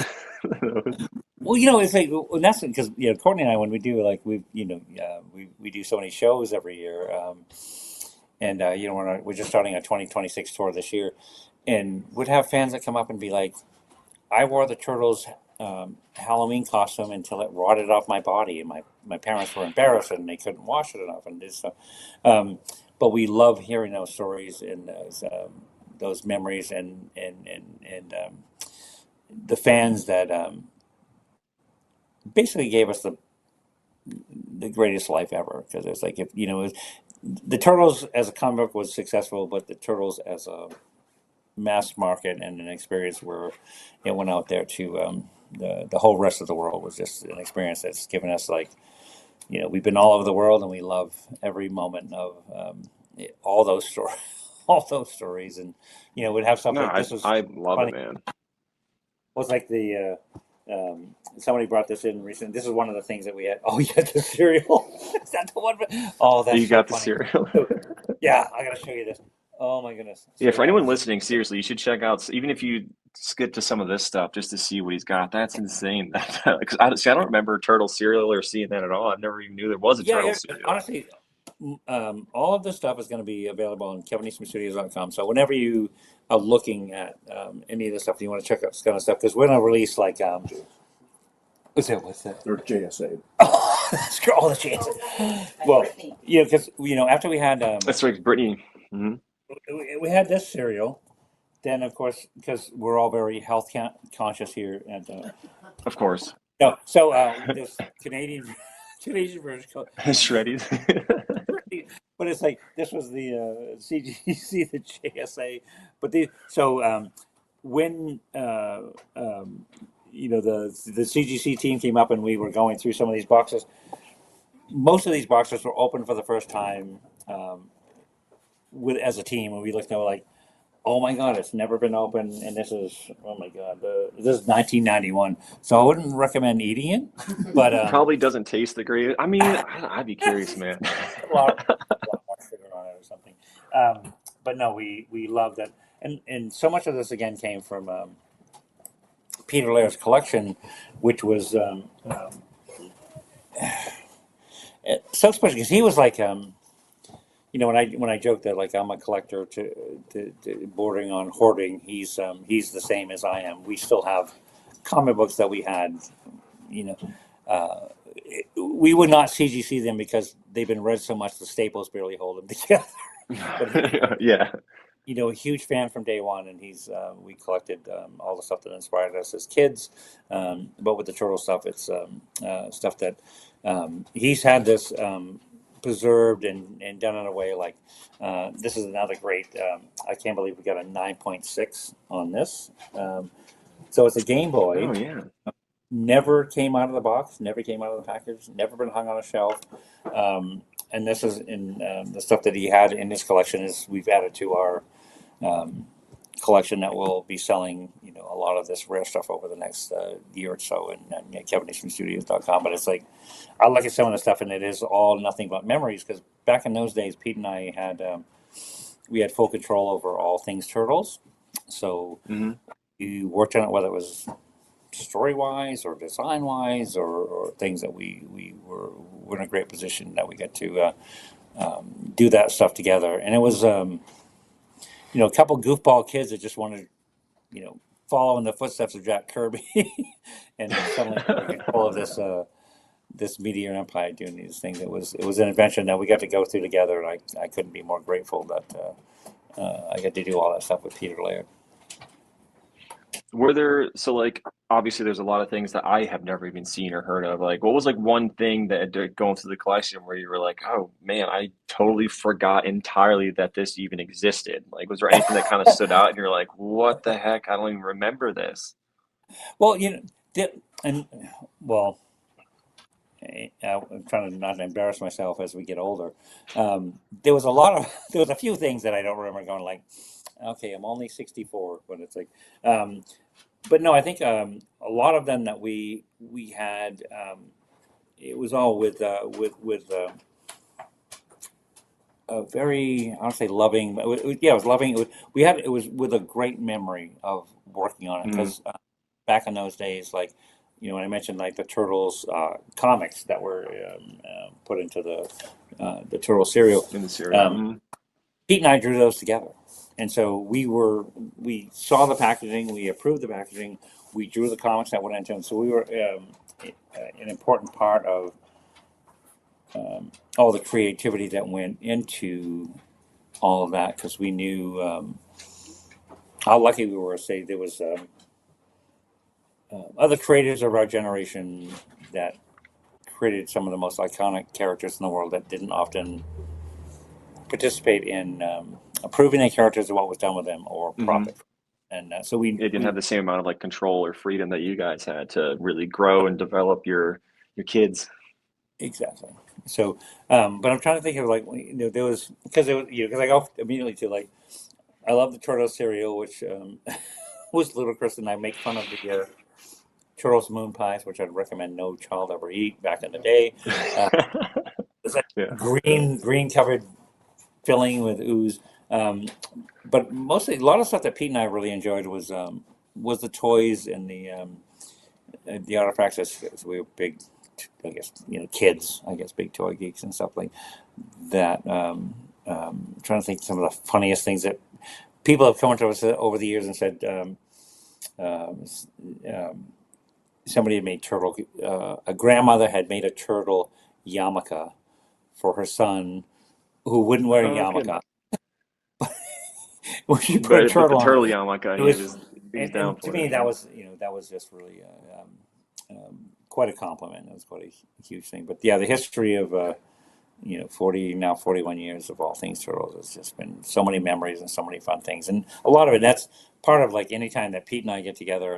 those. Well, it's like well, that's because Courtney and I when we do like we do so many shows every year, and we're just starting a 2026 tour this year, and would have fans that come up and be like, I wore the turtles Halloween costume until it rotted off my body, and my parents were embarrassed and they couldn't wash it enough and this stuff. But we love hearing those stories and those memories and the fans that basically gave us the greatest life ever because it's like if the turtles as a comic book was successful, but the turtles as a mass market and an experience where it went out there to the whole rest of the world was just an experience that's given us like we've been all over the world and we love every moment of all those stories all those stories and we'd have stuff No, like this was I love it, funny man. was like the somebody brought this in recently. This is one of the things that we had. Oh yeah, the cereal. Is that the one? Oh, that's You so got the funny. cereal. So, yeah, I gotta show you this. Oh my goodness. Yeah, So for anyone listening, seriously, you should check out, even if you skip to some of this stuff just to see what he's got. That's insane. Because I don't remember turtle cereal or seeing that at all. I never even knew there was a yeah, turtle yeah. cereal. Honestly, all of this stuff is going to be available on KevinEastmanStudios.com. So whenever you are looking at any of the stuff you want to check out this kind of stuff, because we're going to release like what's that? Or JSA. Screw all the chances. Well, yeah, because after we had That's right, Brittany. Hmm. we had this cereal. Then, of course, because we're all very health conscious here, and Of course. no, so this Canadian version called, Shreddies. but it's like this was the CGC, the JSA, but when the CGC team came up and we were going through some of these boxes, most of these boxes were open for the first time with as a team, and we looked at it like. Oh my God, it's never been open, and this is oh my God, this is 1991. So I wouldn't recommend eating it, but Probably doesn't taste the greatest. I mean, I'd be curious, man. put a lot more sugar on it or something. But no, we love that, and so much of this again came from Peter Laird's collection, which was so special because he was like. When I joke that like I'm a collector to bordering on hoarding, he's the same as I am. We still have comic books that we had, you know, uh, we would not CGC them because they've been read so much the staples barely hold them together. But Yeah. a huge fan from day one, and we collected all the stuff that inspired us as kids. But with the turtle stuff, it's stuff that he's had this preserved and done in a way like this is another great. I can't believe we got a 9.6 on this. So it's a Game Boy. Oh yeah. Never came out of the box. Never came out of the package. Never been hung on a shelf. And this is in the stuff that he had in his collection is we've added to our um, collection that will be selling, a lot of this rare stuff over the next year or so and KevinEastmanStudios.com. But it's like, I look at some of the stuff and it is all nothing but memories because back in those days, Pete and I had, we had full control over all things Turtles. So Hmm. we worked on it, whether it was story wise or design wise or things that we were in a great position that we got to do that stuff together. And it was, a couple goofball kids that just wanted follow in the footsteps of Jack Kirby, and then suddenly we're in control of this meteor empire doing these things. It was an adventure that we got to go through together, and I couldn't be more grateful that I got to do all that stuff with Peter Laird. Were there, so like obviously there's a lot of things that I have never even seen or heard of. Like what was like one thing that going through the collection where you were like, oh man, I totally forgot entirely that this even existed. Like was there anything that kind of stood out and you're like, what the heck? I don't even remember this. Well, and well, I'm trying to not embarrass myself as we get older. There was a lot of there was a few things that I don't remember going like, okay, I'm only 64, but it's like, but no, I think a lot of them that we had, it was all with a very I don't say loving, but yeah, it was loving. It was with a great memory of working on it Hmm. because back in those days, like when I mentioned like the Turtles comics that were put into the Turtle cereal, In the cereal. um, Hmm. Pete and I drew those together, and so we saw the packaging, we approved the packaging, we drew the comics that went into them. So we were an important part of all the creativity that went into all of that because we knew how lucky we were. Say there was other creators of our generation that created some of the most iconic characters in the world that didn't often participate in approving their characters of what was done with them or Hmm. profit. And so we It didn't we have the same amount of like control or freedom that you guys had to really grow and develop your kids. exactly. So, but I'm trying to think of like there was because it was because I go immediately to like I love the turtle cereal, which was ludicrous, and I make fun of the Turtles moon pies, which I'd recommend no child ever eat back in the day. Uh, it's like Yeah. green covered filling with ooze. Um, but mostly a lot of stuff that Pete and I really enjoyed was the toys and the artifacts. As we were big, I guess kids. I guess big toy geeks and stuff like that. Trying to think of some of the funniest things that people have come up to us over the years and said. Um, um, Somebody had made turtle. A grandmother had made a turtle yarmulke for her son who wouldn't wear a Oh, that's good. yarmulke. When she put a But the turtle on, turtle yarmulke, it was, he was down and to for it. me that was just really quite a compliment. It was quite a huge thing. But yeah, the history of 41 years of all things turtles has just been so many memories and so many fun things, and a lot of it. That's part of like any time that Pete and I get together.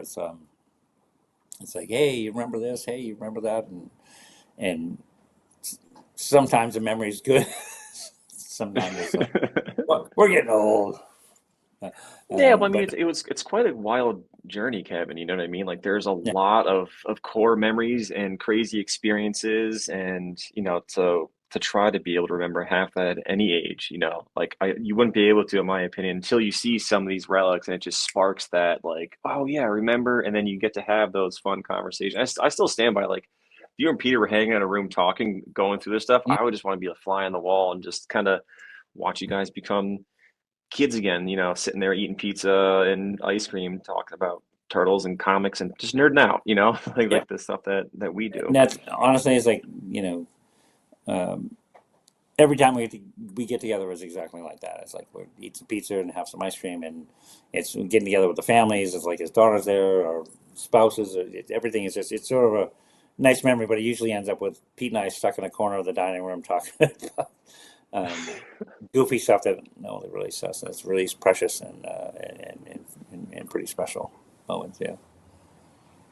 It's like, hey, you remember this? Hey, you remember that? And sometimes the memory is good. Sometimes it's like, well, we're getting old. Uh, Yeah, well, I mean, but it's quite a wild journey, Kevin. You know what I mean? Like, there's a yeah, lot of core memories and crazy experiences, and to try to be able to remember half that at any age, like you wouldn't be able to, in my opinion, until you see some of these relics, and it just sparks that, like, oh yeah, remember, and then you get to have those fun conversations. I still stand by like, if you and Peter were hanging in a room talking, going through this stuff, mm, I would just want to be a fly on the wall and just kind of watch you guys become kids again, sitting there eating pizza and ice cream, talking about turtles and comics and just nerding out, like yeah. the stuff that we And do. that's honestly, it's like um, every time we get together is exactly like that. It's like we eat some pizza and have some ice cream, and it's getting together with the families. It's like his daughter's there, or spouses, or everything is just it's sort of nice memory, but it usually ends up with Pete and I stuck in a corner of the dining room talking about um, goofy stuff that no, that really says that's really precious and pretty special moments. Yeah.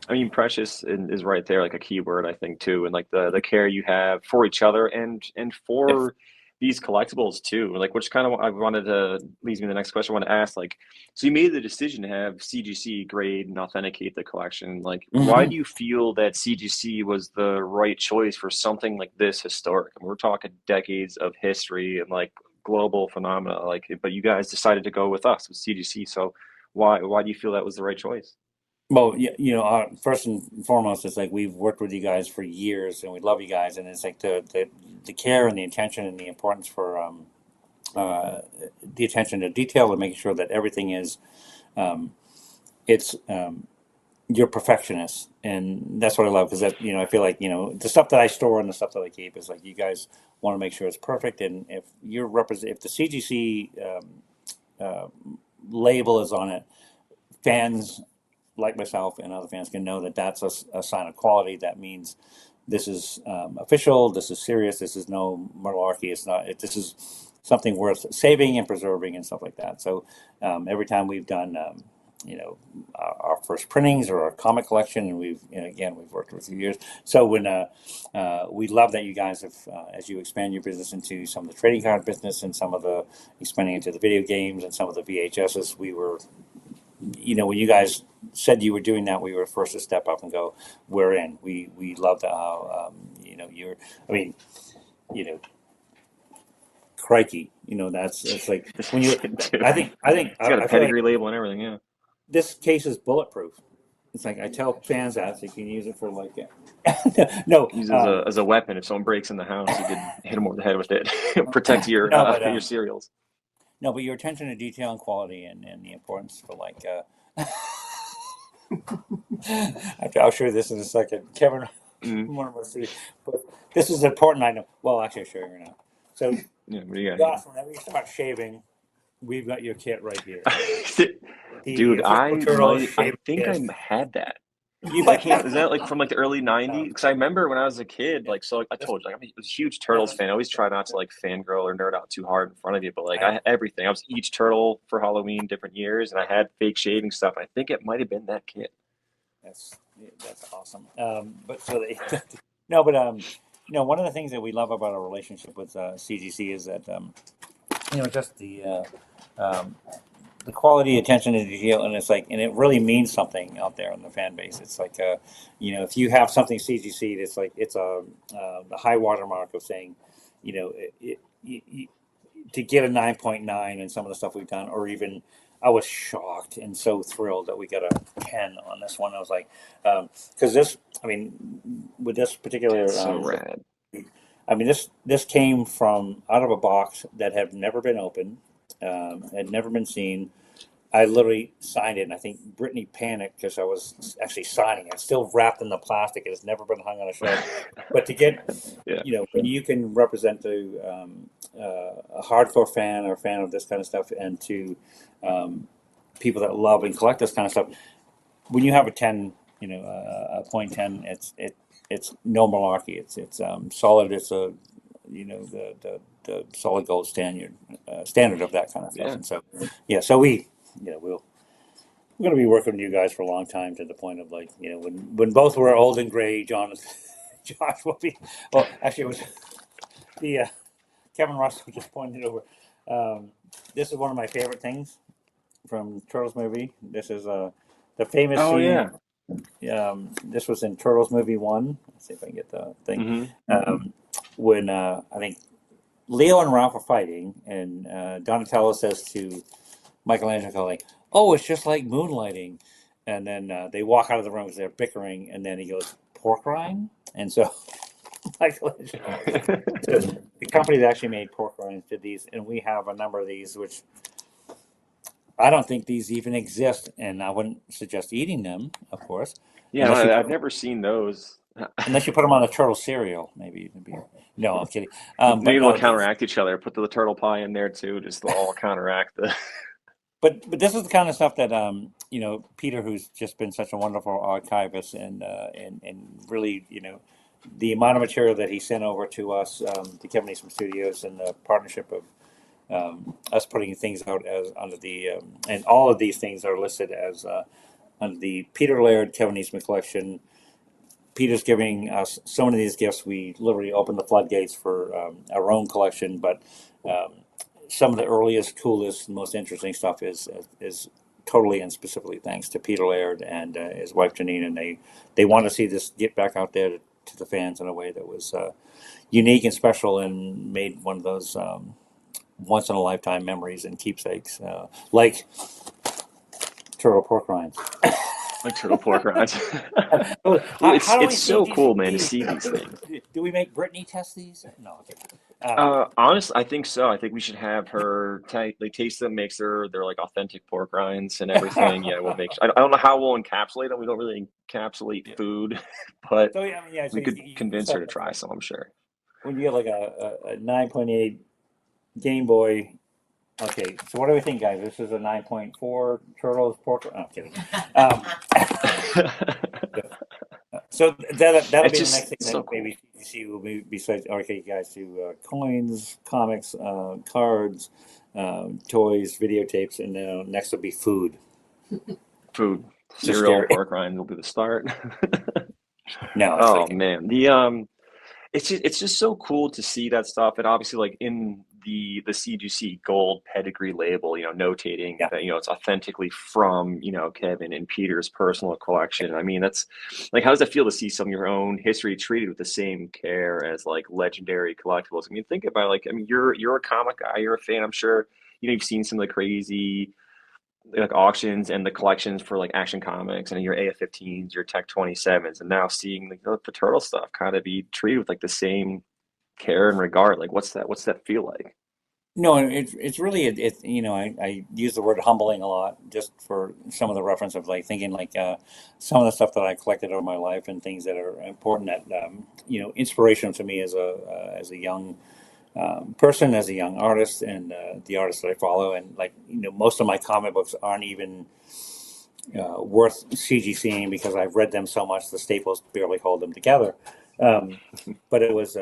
I mean, precious is right there, like a key word, I think, too, and like the care you have for each other and Yep. for these collectibles too. Like, which kind of I wanted to leads me to the next question I want to ask. Like, so you made the decision to have CGC grade and authenticate the collection. Like, why Hmm. do you feel that CGC was the right choice for something like this historic? I mean, we're talking decades of history and like global phenomena. Like, but you guys decided to go with us with CGC. So why do you feel that was the right choice? Well, first and foremost, it's like we've worked with you guys for years, and we love you guys, and it's like the care and the attention and the importance for uh, the attention to detail and making sure that everything is um, it's you're perfectionist, and that's what I love because that I feel like the stuff that I store and the stuff that I keep is like you guys want to make sure it's perfect, and if the CGC uh, label is on it, fans like myself and other fans can know that that's a sign of quality. That means this is official. This is serious. This is no malarkey. It's not. This is something worth saving and preserving and stuff like that. So every time we've done, our first printings or our comic collection, and again we've worked with you years. So when we love that you guys have, as you expand your business into some of the trading card business and some of the expanding into the video games and some of the VHSs, we were when you guys said you were doing that, we were first to step up and go, "We're in." We love how you're. I mean, you know, crikey, that's it's like when you. Dude, I think it's got a I feel like pedigree label and everything. Yeah. this case is bulletproof. It's like I tell fans that so you can use it for like no, Use it as a weapon. If someone breaks in the house, you could hit them over the head with it. Protect no, but your cereals. no, but your attention to detail and quality and the importance for like. I'll show you this in a second, Kevin. Mm. One of us, but this is an important item. Well, actually, I'll show you right now. So, Yeah, what do you got Josh, whenever you start shaving, we've got your kit right here. here? The Dude, official Turtles I shaving think I kit. had that. You That came, is that like from like the early no, 90s? Because I remember when I was a kid, yeah, like, so like, I this, told you, like, I'm a huge no, Turtles fan. I always try not to like fangirl or nerd out too hard in front of you, but like, I, I had everything. I was each turtle for Halloween, different years, and I had fake shaving stuff. I think it might have been that kit. that's that's awesome. But so they, no, but one of the things that we love about our relationship with CGC is that just um, the quality, attention to detail, and it's like, and it really means something out there in the fan base. It's like, if you have something CGC, it's like it's the high watermark of saying, to get a 9.9 and some of the stuff we've done, or even I was shocked and so thrilled that we got a 10 on this one. I was like, because this, I mean, with this particular, That's so rad. I mean, this came from out of a box that had never been opened, had never been seen. I literally signed it, and I think Brittany panicked because I was actually signing it. It's still wrapped in the plastic. It has never been hung on a shelf. But to get, Yeah. when you can represent to a hardcore fan or a fan of this kind of stuff, and to people that love and collect this kind of stuff, when you have a 10, a point 10, it's no malarkey. It's solid. It's the solid gold standard of that kind of stuff. Yeah. And so, yeah, so we're going to be working with you guys for a long time, to the point of like, when both were old and gray, Josh will be, well, actually it was the, Kevin Russell just pointed over. This is one of my favorite things from Turtles movie. This is the famous Oh, scene. yeah. This was in Turtles movie 1. Let's see if I can get the thing. Hmm. When I think Leo and Ralph are fighting, and Donatello says to Michelangelo, like, "Oh, it's just like moonlighting," and then they walk out of the room because they're bickering, and then he goes, "Pork rind," and so Michelangelo, the company that actually made pork rinds, did these, and we have a number of these, which I don't think these even exist, and I wouldn't suggest eating them, of course, Yeah, unless you I've put never seen those. unless you put them on a turtle cereal, maybe it'd be. No, I'm kidding. But Maybe they'll no, these. counteract each other. Put the turtle pie in there too. Just they'll all counteract the. but this is the kind of stuff that Peter, who's just been such a wonderful archivist, and really, the amount of material that he sent over to us, the Kevin Eastman Studios, and the partnership of us putting things out as under the and all of these things are listed as under the Peter Laird Kevin Eastman collection. Peter's giving us so many of these gifts. We literally opened the floodgates for our own collection, but some of the earliest, coolest, most interesting stuff is totally and specifically thanks to Peter Laird and his wife Janine, and they want to see this get back out there to the fans in a way that was unique and special, and made one of those once in a lifetime memories and keepsakes, like turtle pork rinds. Like turtle pork rinds. Well, It's so cool, man, to see these things. Do we make Brittany test these? No. Honestly, I think so. I think we should have her taste them, make sure they're like authentic pork rinds and everything. Yeah, we'll make sure. I don't know how we'll encapsulate them. We don't really encapsulate food, but So yeah, we could convince her to try some, I'm sure. When you get like a 9.8 Game Boy. Okay, so what do we think, guys? This is a 9.4 Turtles pork. Oh, I'm kidding. So that'll be the next thing that maybe CGC will be, besides, okay, guys, do coins, comics, cards, toys, videotapes, and next will be food. Food. Cereal, pork rind will be the start. No. Oh man, it's just so cool to see that stuff, and obviously like in the CGC gold pedigree label, notating that it's authentically from Kevin and Peter's personal collection. I mean, that's like, how does it feel to see some of your own history treated with the same care as like legendary collectibles? I mean, think about you're a comic guy, you're a fan. I'm sure you've seen some of the crazy like auctions and the collections for like Action Comics and your AF-15s, your Tech 27s, and now seeing the turtle stuff kind of be treated with like the same care and regard. Like, what's that feel like? No, it's really I use the word humbling a lot just for some of the reference of like thinking like some of the stuff that I collected over my life and things that are important that inspirational to me as a young person, as a young artist, and the artists that I follow, and like most of my comic books aren't even worth CGCing because I've read them so much the staples barely hold them together. But it was.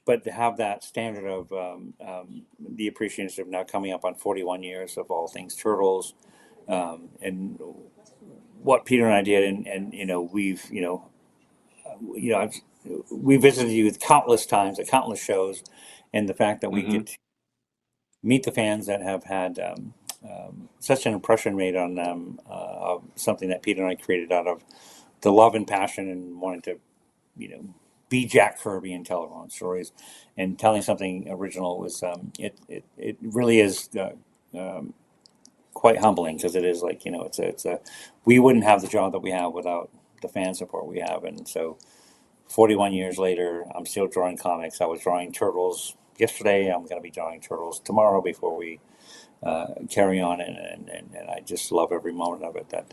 But to have that standard of the appreciation of now coming up on 41 years of all things Turtles, and what Peter and I did, and we visited you countless times at countless shows, and the fact that we get to meet the fans that have had such an impression made on them of something that Peter and I created out of the love and passion and wanting to, be Jack Kirby and tell our own stories, and telling something original was it really is quite humbling, because it is like it's a we wouldn't have the job that we have without the fan support we have. And so 41 years later, I'm still drawing comics. I was drawing Turtles yesterday. I'm going to be drawing Turtles tomorrow before we carry on, and I just love every moment of it. That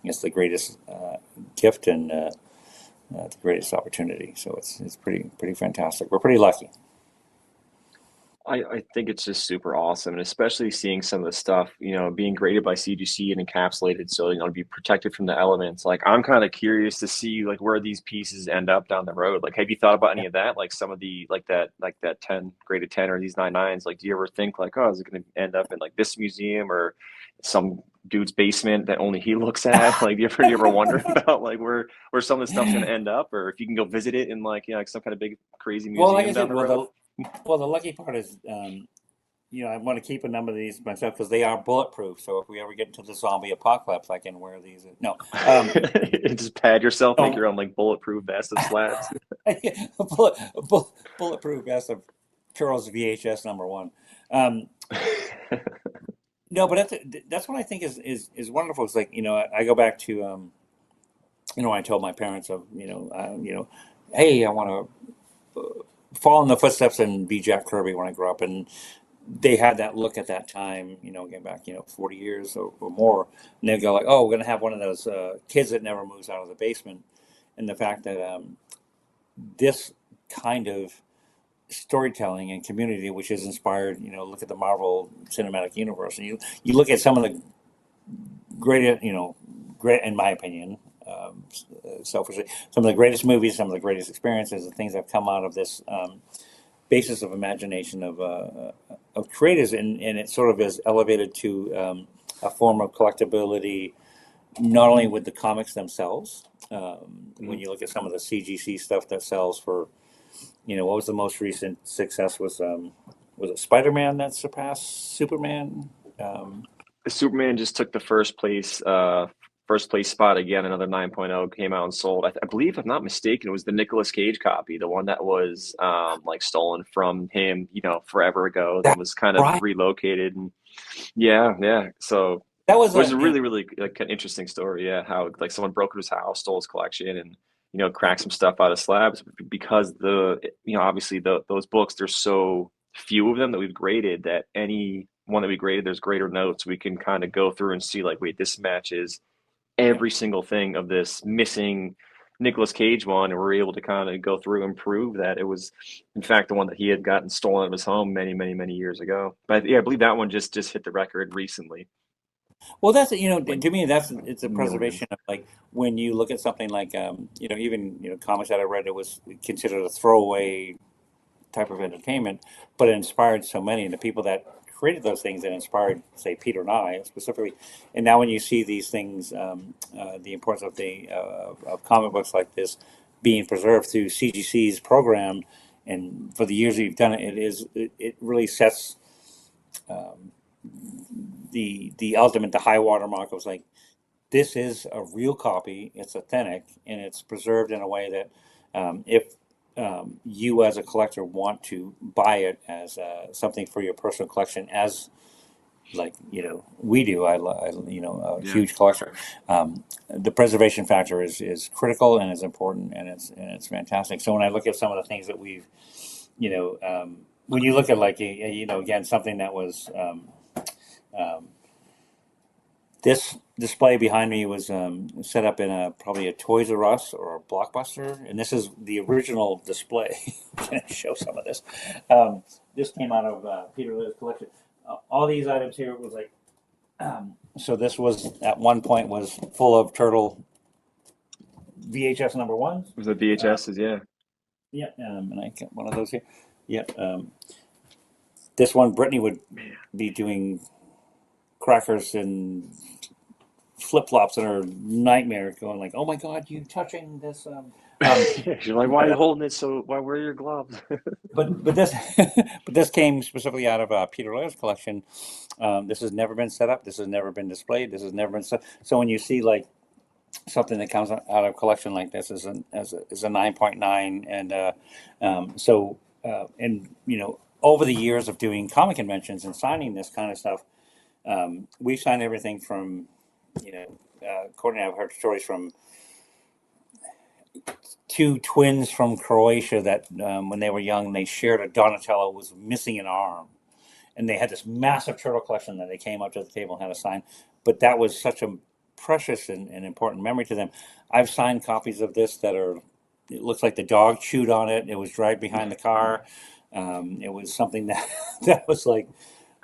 it's the greatest gift and the greatest opportunity. So it's pretty fantastic. We're pretty lucky. I think it's just super awesome, and especially seeing some of the stuff, being graded by CGC and encapsulated, so to be protected from the elements. Like, I'm kind of curious to see like where these pieces end up down the road. Like, have you thought about any of that? Like some of the like that 10 graded 10 or these 9.9s. Like, do you ever think like, oh, is it going to end up in like this museum or some dude's basement that only he looks at? Like, do you ever wonder about like where some of the stuff's going to end up, or if you can go visit it in like like some kind of big crazy museum Well, like I down said, the road? well, the lucky part is, I want to keep a number of these myself because they are bulletproof. So if we ever get into the zombie apocalypse, I can wear these. No, Just pad yourself, make your own like bulletproof vest of slabs. Bulletproof vest of Turtles VHS #1. No, but that's what I think is wonderful. It's like I go back to I told my parents of hey, I want to follow in the footsteps and be Jack Kirby when I grow up, and they had that look at that time, getting back 40 years or more, and they'd go like, oh, we're gonna have one of those kids that never moves out of the basement. And the fact that this kind of storytelling and community, which is inspired. Look at the Marvel Cinematic Universe, and you look at some of the greatest, great in my opinion, selfishly, some of the greatest movies, some of the greatest experiences, and things that have come out of this basis of imagination of creators, and it sort of is elevated to a form of collectability, not only with the comics themselves. When you look at some of the CGC stuff that sells for, what was the most recent success? Was it Spider-Man that surpassed Superman? Superman just took the first place spot again. Another 9.0 came out and sold. I believe, if I'm not mistaken, it was the Nicolas Cage copy, the one that was like stolen from him, forever ago. That That's was kind of right. relocated, and yeah. So That it was was a really, really like an interesting story. Yeah, how like someone broke into his house, stole his collection, and cracked some stuff out of slabs because obviously those books, there's so few of them that we've graded, that any one that we graded, there's greater notes. We can kind of go through and see like, wait, this matches yeah. every single thing of this missing Nicolas Cage one, and we're able to kind of go through and prove that it was, in fact, the one that he had gotten stolen out of his home many, many, many years ago. But yeah, I believe that one just hit the record recently, Well, that's like to me it's a millions. preservation of, like, when you look at something like even comics that I read, it was considered a throwaway type of entertainment, but it inspired so many, and the people that created those things that inspired, say, Peter and I specifically. And now when you see these things, the importance of of comic books like this being preserved through CGC's program, and for the years that you've done it, it really sets the ultimate, the high water mark. It was like, this is a real copy. It's authentic, and it's preserved in a way that, if you as a collector want to buy it as something for your personal collection, as like we do, a Yeah. huge collector. The preservation factor is critical, and is important, and it's fantastic. So when I look at some of the things that we've, when you look at, like, again, something that was. Um, This display behind me was set up in probably a Toys R Us or a Blockbuster, and this is the original display. I'm going to show some of this. This came out of Peter Laird's collection. All these items here was like, so this was at one point was full of turtle VHS number ones. Was the Uh, VHSs? Yeah. yeah, and I got one of those here. Yeah, this one, Brittany would Man. be doing crackers and flip flops in her nightmare, going like, "Oh my God, you touching this?" You're like, why are you holding it? So why wear your gloves? But this but this came specifically out of Peter Laird's collection. This has never been set up. This has never been displayed. This has never been set. So when you see, like, something that comes out of collection like this is a 9.9, and and over the years of doing comic conventions and signing this kind of stuff, we've signed everything from, Courtney and I've heard stories from two twins from Croatia that, when they were young, they shared a Donatello was missing an arm, and they had this massive turtle collection that they came up to the table and had to sign. But that was such a precious and important memory to them. I've signed copies of this that are. It looks like the dog chewed on it. It was dragged behind the car. It was something that that was like,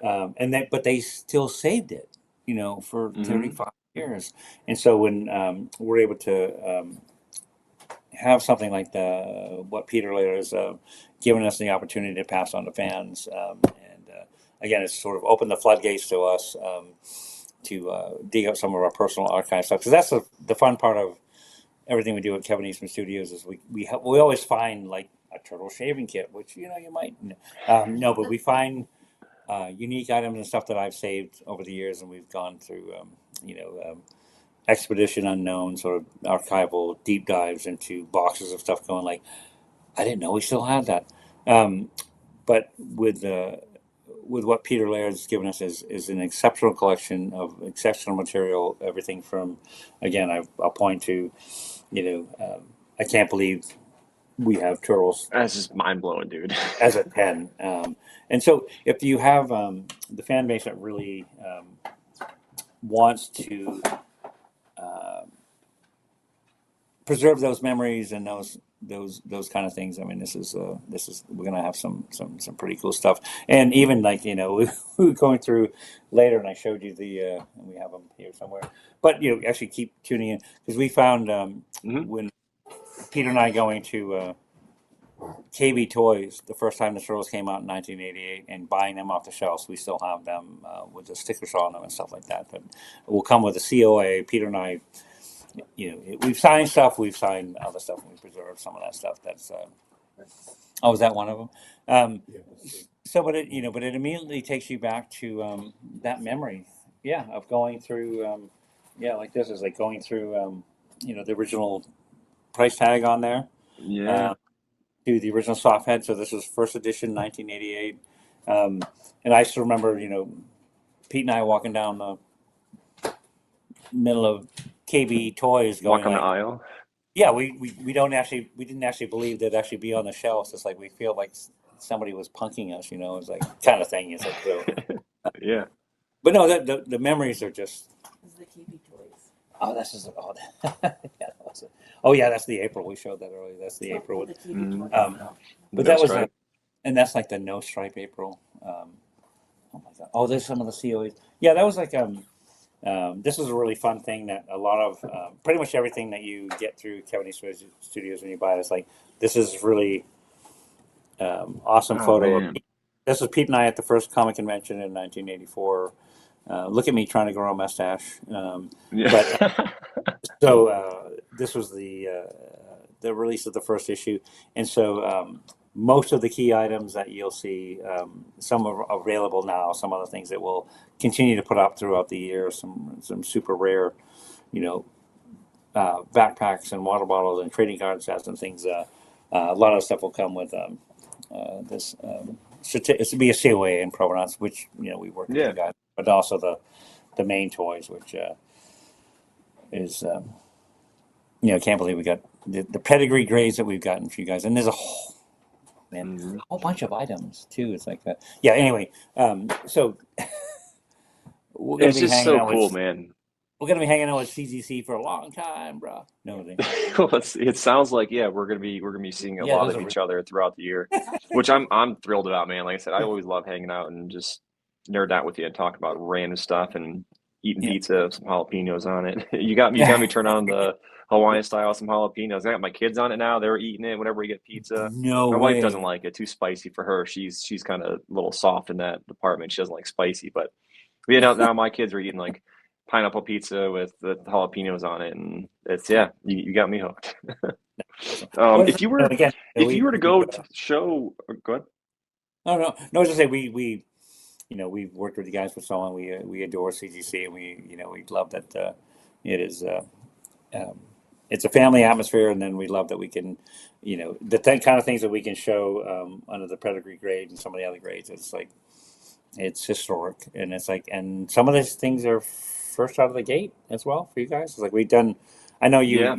but they still saved it, for Hmm. 35 years. And so when we're able to have something like what Peter Laird has given us the opportunity to pass on to fans, and again, it's sort of opened the floodgates to us, to dig up some of our personal archive stuff, because that's the fun part of everything we do at Kevin Eastman Studios. Is we always find, like, a turtle shaving kit, which you might no, but we find unique items and stuff that I've saved over the years, and we've gone through, you know, um, expedition unknown sort of archival deep dives into boxes of stuff, going like, I didn't know we still had that. Um, but with what Peter Laird's given us is an exceptional collection of exceptional material. Everything from, again, I'll point to, I can't believe we have turtles That's just mind blowing, dude. as a 10. And so if you have the fan base that really wants to preserve those memories and those those kind of things. I mean, this is we're gonna have some pretty cool stuff. And even like we were going through later, and I showed you and we have them here somewhere. But actually keep tuning in because we found when Peter and I going to KB Toys the first time the Turtles came out in 1988 and buying them off the shelves. We still have them with the stickers on them and stuff like that. But we'll come with a COA. Peter and I, we've signed stuff. We've signed other stuff, and we preserved some of that stuff. That's is that one of them? So, but it immediately takes you back to that memory, of going through, like this is like going through, the original price tag on there. Yeah. To the original soft head. So this was first edition, 1988. And I still remember, Pete and I walking down the middle of KB Toys, going Walk on the aisle. Yeah, we didn't actually believe they'd actually be on the shelves. It's like we feel like somebody was punking us, It's like kind of thing. It's like so. Yeah. But no, the memories are just. This is the KB Toys. Oh, that's just yeah. Oh yeah, that's the April. We showed that earlier. That's the April. The KB Toys. But that was and that's like the no stripe April. Oh my God. Oh, there's some of the COAs. Yeah, that was like this was a really fun thing that a lot of pretty much everything that you get through Kevin Eastman Studios when you buy it, it's like this is really awesome photo. Man. This was Pete and I at the first comic convention in 1984. Look at me trying to grow a mustache. But so this was the release of the first issue, and so most of the key items that you'll see, some are available now. Some other things that we'll continue to put up throughout the year. Some super rare, backpacks and water bottles and trading card sets and things. A lot of stuff will come with this. It's to be a COA in provenance, which we work with you guys, but also the main toys, which is can't believe we got the pedigree grades that we've gotten for you guys, and there's a whole bunch of items too. It's like that. Yeah. Anyway, so we're gonna It's be just hanging so out cool, with, man. We're gonna be hanging out with CGC for a long time, bro. No, Well, it sounds like we're gonna be seeing a lot of each other throughout the year, which I'm thrilled about, man. Like I said, I always love hanging out and just nerd out with you and talk about random stuff and eating pizza, some jalapenos on it. You got me turned on the Hawaiian style, some jalapenos. I got my kids on it now. They're eating it whenever we get pizza. No My way. wife doesn't like it, too spicy for her. She's kind of a little soft in that department. She doesn't like spicy, but now my kids are eating like pineapple pizza with the jalapenos on it, and it's you got me hooked. If you were to go to show, go ahead. No. I was just say we we've worked with you guys for so long. We adore CGC, and we love that it is it's a family atmosphere, and then we love that we can the kind of things that we can show under the pedigree grade and some of the other grades. It's like it's historic, and it's like, and some of these things are first out of the gate as well for you guys. It's like we've done. I know you're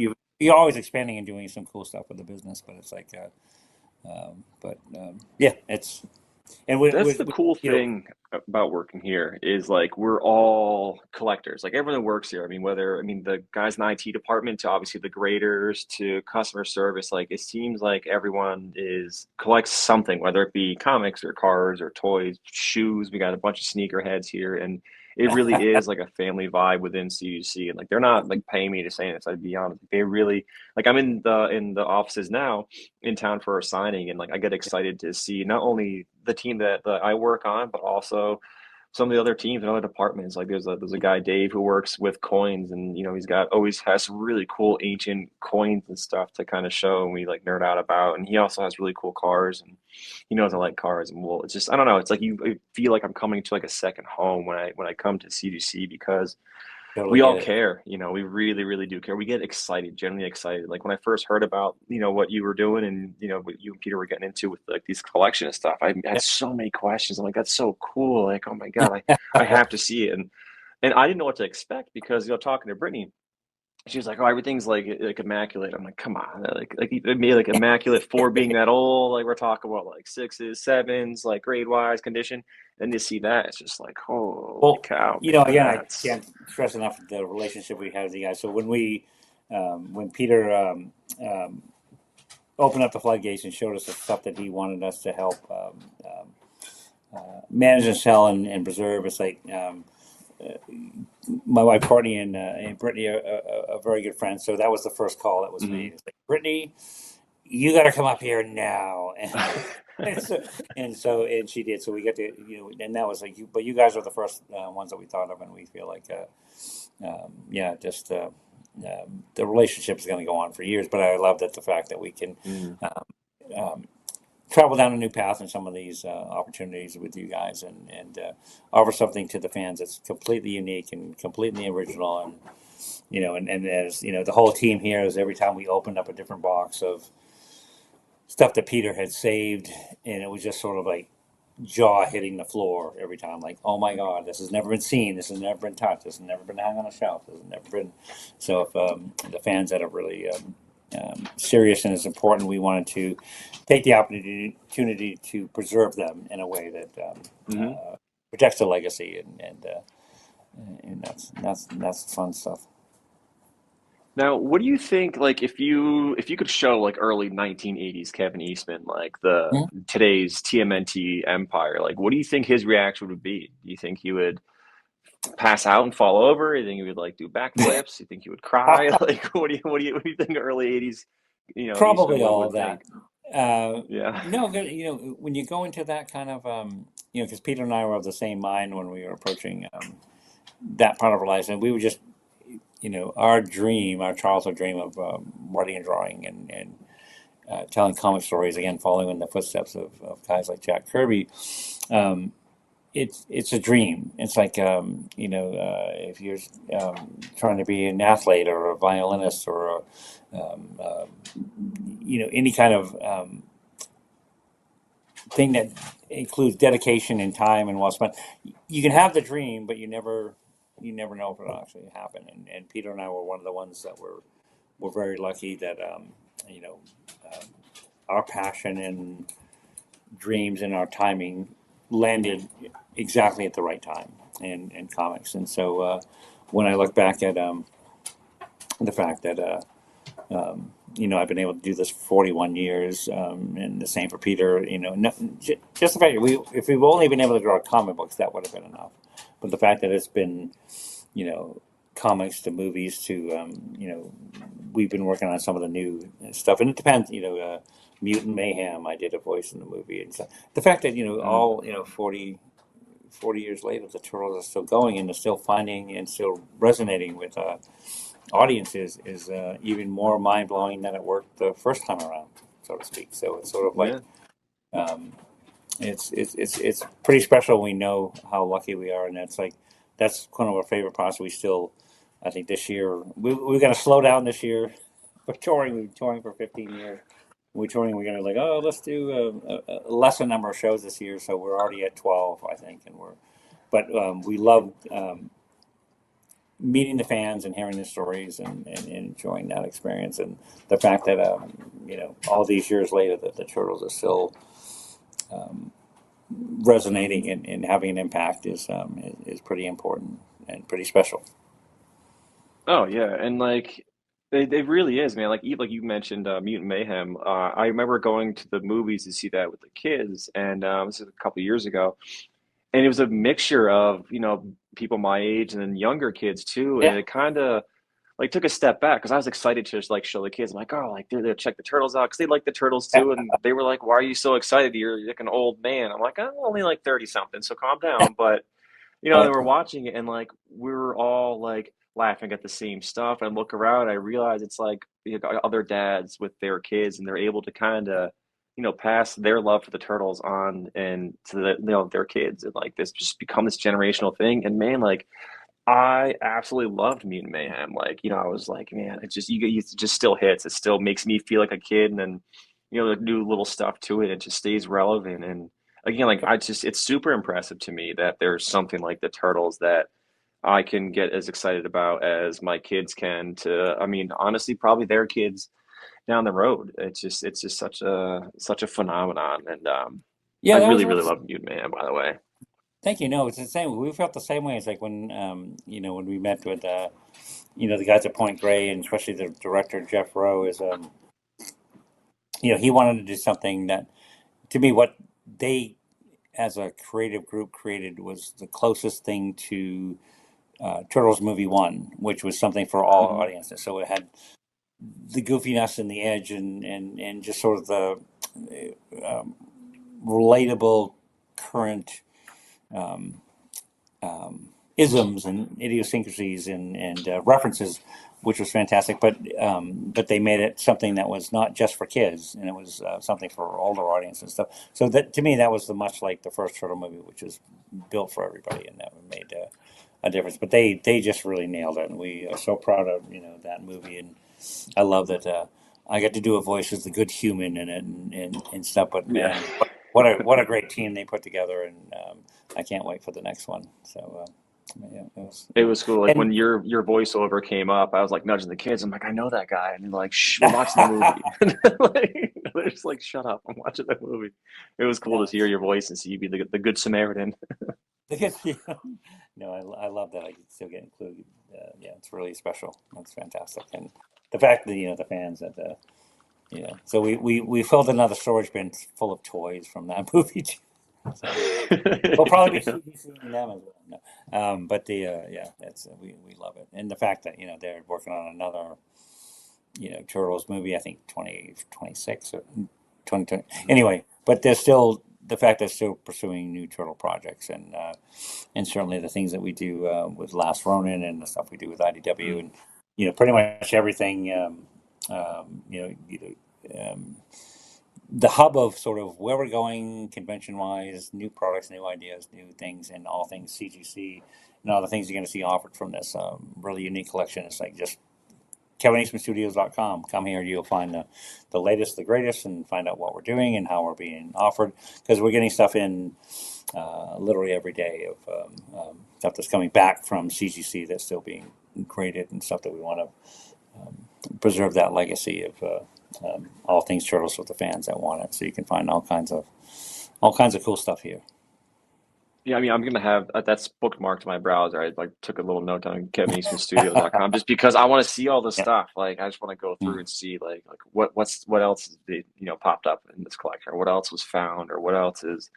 always expanding and doing some cool stuff with the business, but it's like it's. And that's the cool thing about working here is like we're all collectors. Like everyone that works here. I mean, the guys in the IT department to obviously the graders to customer service. Like it seems like everyone collects something, whether it be comics or cars or toys, shoes. We got a bunch of sneakerheads here, and it really is like a family vibe within CGC. And like they're not like paying me to say this. I'd be honest. They really like. I'm in the offices now in town for a signing, and like I get excited to see not only the team that I work on, but also some of the other teams and other departments. Like there's a guy, Dave, who works with coins, and always has some really cool ancient coins and stuff to kind of show, and we like nerd out about. And he also has really cool cars, and he knows I like cars. And it's just, I don't know, it's like I feel like I'm coming to like a second home when I come to CGC because we all care, we really, really do care. We get excited, genuinely excited. Like when I first heard about, what you were doing and, what you and Peter were getting into with like these collection and stuff, I had so many questions. I'm like, that's so cool. Like, oh my God, I have to see it. And I didn't know what to expect because, talking to Brittany, she was like, oh, everything's like immaculate. I'm like, come on, like it made like immaculate for being that old. Like we're talking about like 6s, 7s, like grade wise condition. And to see that, it's just like, holy cow. Again, I can't stress enough the relationship we have with you guys. So when Peter opened up the floodgates and showed us the stuff that he wanted us to help manage and sell and preserve. It's like my wife Courtney and Brittany are a very good friends, so that was the first call that was Hmm. made. It's like, Brittany, you got to come up here now. And she did. So we get to, and that was like, but you guys are the first ones that we thought of, and we feel like, yeah, just the relationship is going to go on for years. But I love that the fact that we can Hmm. um, um, travel down a new path in some of these opportunities with you guys, and offer something to the fans that's completely unique and completely original. And and as the whole team here is every time we opened up a different box of stuff that Peter had saved, and it was just sort of like jaw hitting the floor every time. Like, oh my God, this has never been seen. This has never been touched. This has never been hung on a shelf. This has never been. So if the fans that are really serious and is important, we wanted to take the opportunity to preserve them in a way that Hmm. protects the legacy, and that's fun stuff. Now, what do you think, like, if you could show like early 1980s Kevin Eastman, like the Mhm. today's TMNT empire, like what do you think his reaction would be? Do you think he would pass out and fall over? Do you think he would like do backflips? Do you think he would cry? Like what do you think early 80s, Eastman Probably would, all would of that. think? Uh, Yeah. no, but, when you go into that kind of, because Peter and I were of the same mind when we were approaching that part of our lives, and we were just, our dream, our childhood dream of writing and drawing and telling comic stories, again, following in the footsteps of guys like Jack Kirby. Um, it's a dream. It's like if you're trying to be an athlete or a violinist or any kind of thing that includes dedication and time and well spent. You can have the dream, but you never know if it'll actually happen. And Peter and I were one of the ones that were very lucky that you know uh, our passion and dreams and our timing landed exactly at the right time in comics. And so when I look back at the fact that I've been able to do this for 41 years, and the same for Peter. No, just the fact that if we've only been able to draw comic books, that would have been enough. But the fact that it's been, you know, comics to movies to, we've been working on some of the new stuff, and it depends. Mutant Mayhem, I did a voice in the movie, and so the fact that Mm. all 40 years later, the Turtles are still going and they're still finding and still resonating with audiences is even more mind blowing than it worked the first time around, so to speak. So it's sort of like Yeah. um, it's pretty special. We know how lucky we are, and that's one of our favorite parts. We still, I think this year we're going to slow down this year. We're touring. We've been touring for 15 years. We're touring. We're going to let's do a lesser number of shows this year. So we're already at 12, I think, but we love meeting the fans and hearing the stories and enjoying that experience, and the fact that all these years later that the Turtles are still um, resonating and having an impact is pretty important and pretty special. Oh yeah, and like it really is, man. Like you mentioned, Mutant Mayhem. I remember going to the movies to see that with the kids, and this is a couple years ago, and it was a mixture of people my age and then younger kids too, and Yeah. it kind of like took a step back because I was excited to just like show the kids. I'm like, oh, like they're check the turtles out because they like the turtles too, and they were like, why are you so excited? You're like an old man. I'm like, I'm only like 30 something, so calm down. But they were watching it and like we were all like laughing at the same stuff. And look around, I realized it's like other dads with their kids, and they're able to kind of, pass their love for the turtles on and to their kids, and like this just become this generational thing. And man, like I absolutely loved Mutant Mayhem. Like, I was like, man, it just still hits. It still makes me feel like a kid, and then, the new little stuff to it. It just stays relevant. And again, like it's super impressive to me that there's something like the Turtles that I can get as excited about as my kids can. I mean, honestly, probably their kids down the road. It's just such a phenomenon, and I Yeah, that was really, really always. love Mutant Mayhem, by the way. Thank you. No, it's the same. We felt the same way. It's like when when we met with the guys at Point Grey, and especially the director Jeff Rowe is he wanted to do something that, to me, what they as a creative group created was the closest thing to Turtles movie one, which was something for all Hmm. audiences. So it had the goofiness and the edge and just sort of the um, relatable current um, isms and idiosyncrasies and references, which was fantastic. But they made it something that was not just for kids, and it was something for older audiences and stuff. So that, to me, that was the much like the first Turtle movie, which was built for everybody, and that made a difference. But they just really nailed it, and we are so proud of that movie. And I love that I got to do a voice as the good human in it and stuff. But Yeah. man, what a great team they put together, and I can't wait for the next one. So yeah, it was It was cool. Like when and your voiceover came up, I was like nudging the kids. I'm like, I know that guy, and they're like, "Shh, we're watching the movie." Like, they're just like, "Shut up, I'm watching the movie." It was cool to no, hear your voice and see you be the good Samaritan. because no, I love that I can still get included. Yeah, it's really special. It's fantastic, and the fact that the fans that so we filled another storage bin full of toys from that movie. So we'll probably be Yeah. CGCing them as well. No. But yeah, that's we love it, and the fact that they're working on another Turtles movie. I think 2026 or 2020. Anyway, but there's still the fact they're still pursuing new Turtle projects, and certainly the things that we do with Last Ronin and the stuff we do with IDW, and pretty much everything. The hub of sort of where we're going convention wise, new products, new ideas, new things, and all things CGC, and all the things you're going to see offered from this really unique collection. It's like just KevinEastmanStudios.com. Come here, you'll find the latest, the greatest, and find out what we're doing and how we're being offered. Because we're getting stuff in literally every day of stuff that's coming back from CGC that's still being created and stuff that we want to preserve that legacy of all things Turtles with the fans that want it. So you can find all kinds of cool stuff here. Yeah, I mean, I'm gonna have that's bookmarked in my browser. I like took a little note on KevinEastmanStudios.com just because I want to see all the Yeah. stuff. Like, I just want to go through Mm. and see like what else is popped up in this collection, or what else was found, or what else is.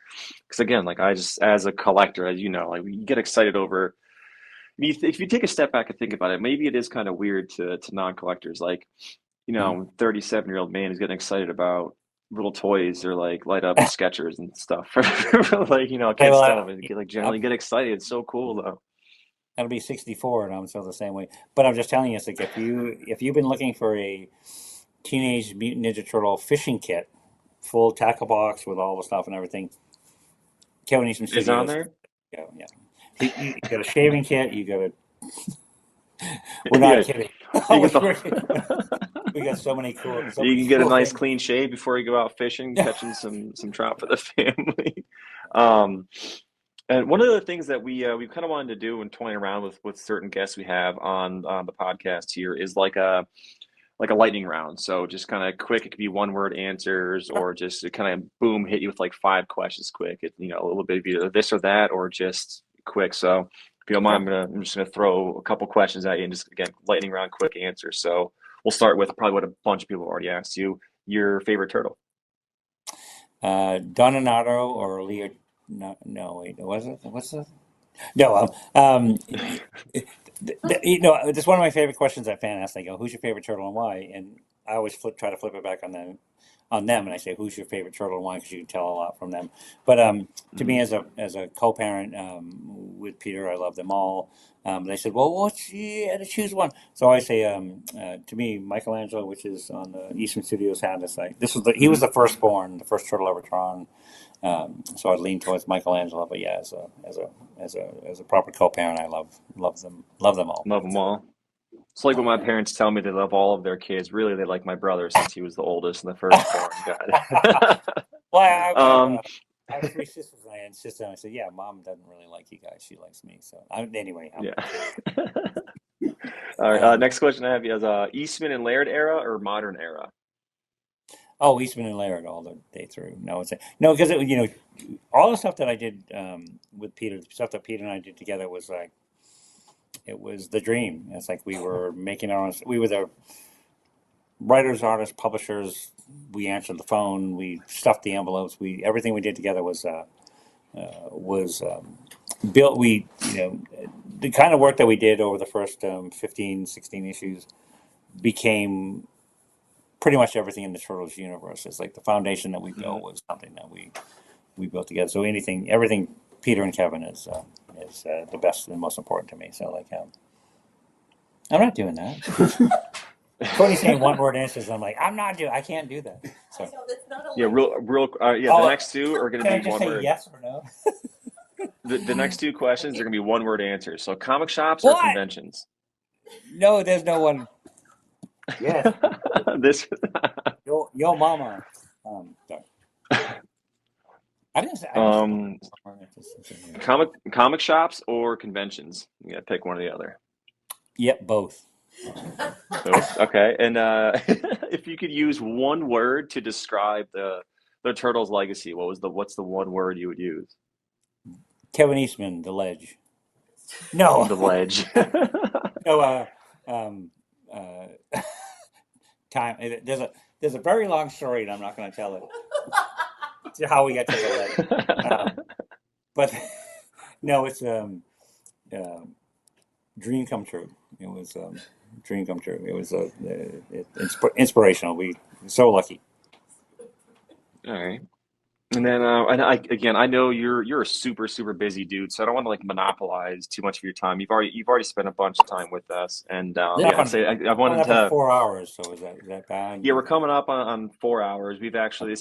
Because again, like I just as a collector, as you know, like you get excited over. If you take a step back and think about it, maybe it is kind of weird to non-collectors. Like, Mm. 37-year-old man is getting excited about little toys or like light up Skechers and stuff. Like, Okay, kids well, don't get like generally I'm, get excited. It's so cool though. I'll be 64 and I'm still the same way. But I'm just telling you, it's like if you've been looking for a Teenage Mutant Ninja Turtle fishing kit, full tackle box with all the stuff and everything, Kevin Eastman Is on Studios. there? Yeah, yeah. You got a shaving kit. You got a. We're not Yeah. kidding. You get the We got so you many can get a cool nice things. clean shave before you go out fishing, Yeah. catching some trout for the family. Um, and one of the things that we kind of wanted to do when toying around with certain guests we have on the podcast here is like a lightning round. So just kind of quick, it could be one word answers or just kind of boom, hit you with like five questions quick. A little bit of either this or that or just quick. So if you don't Okay. mind, I'm just gonna throw a couple questions at you and just again lightning round, quick answers. So we'll start with probably what a bunch of people have already asked you. Your favorite turtle? Donato or Leo? No, no, wait. Was it? What's the? No. That's one of my favorite questions that fan asks. They go, "Who's your favorite turtle and why?" And I always try to flip it back on them, and I say, "Who's your favorite turtle and why?" Because you can tell a lot from them. But to me, Mhm. as a co-parent with Peter, I love them all. They said, "Well, what's you had to choose one?" So I say, to me, Michelangelo, which is on the Eastern Studios, had this. Like this was he was Mhm. the firstborn, the first turtle ever drawn. So I'd lean towards Michelangelo, but yeah, as a proper co-parent, I love them all. Love them all. It's like when Oh my yeah. parents tell me they love all of their kids. Really, they like my brother since he was the oldest and the firstborn. God. Well, Um, I have three sisters, and I insisted. I said, "Yeah, Mom doesn't really like you guys; she likes me." So anyway, I'm yeah. kidding. All right. Um, Next question I have is Eastman and Laird era or modern era? oh, Eastman and Laird all the day through. No, no, because all the stuff that I did with Peter, the stuff that Peter and I did together was like it was the dream. It's like we were making our own. We were writers, artists, publishers. We answered the phone. We stuffed the envelopes. Everything we did together was built. The kind of work that we did over the first 15, 16 issues became pretty much everything in the Turtles universe. It's like the foundation that we built was something that we built together. So everything Peter and Kevin is the best and most important to me. So I'm not doing that. Cody's saying one-word answers. I'm like, I can't do that. So. I know, that's not a Yeah, the next two are going to Can I be just one say word. yes or no? The next two questions are going to be one-word answers. So comic shops or What? conventions? No, there's no one. Yes. This Yo mama. Sorry. I didn't say. comic shops or conventions? You got to pick one or the other. Yep, both. Both. Okay. And if you could use one word to describe the Turtles' legacy, what's the one word you would use? Kevin Eastman, The Ledge. No. The ledge. No. Time. There's a very long story, and I'm not going to tell it. To how we got to the ledge. But no, it's dream come true. It was dream come true. It was inspirational. We were so lucky. All right. And then, I know you're a super super busy dude, so I don't want to like monopolize too much of your time. You've already spent a bunch of time with us, and I wanted to. 4 hours, so is that bad? Yeah, we're coming up on 4 hours. It's actually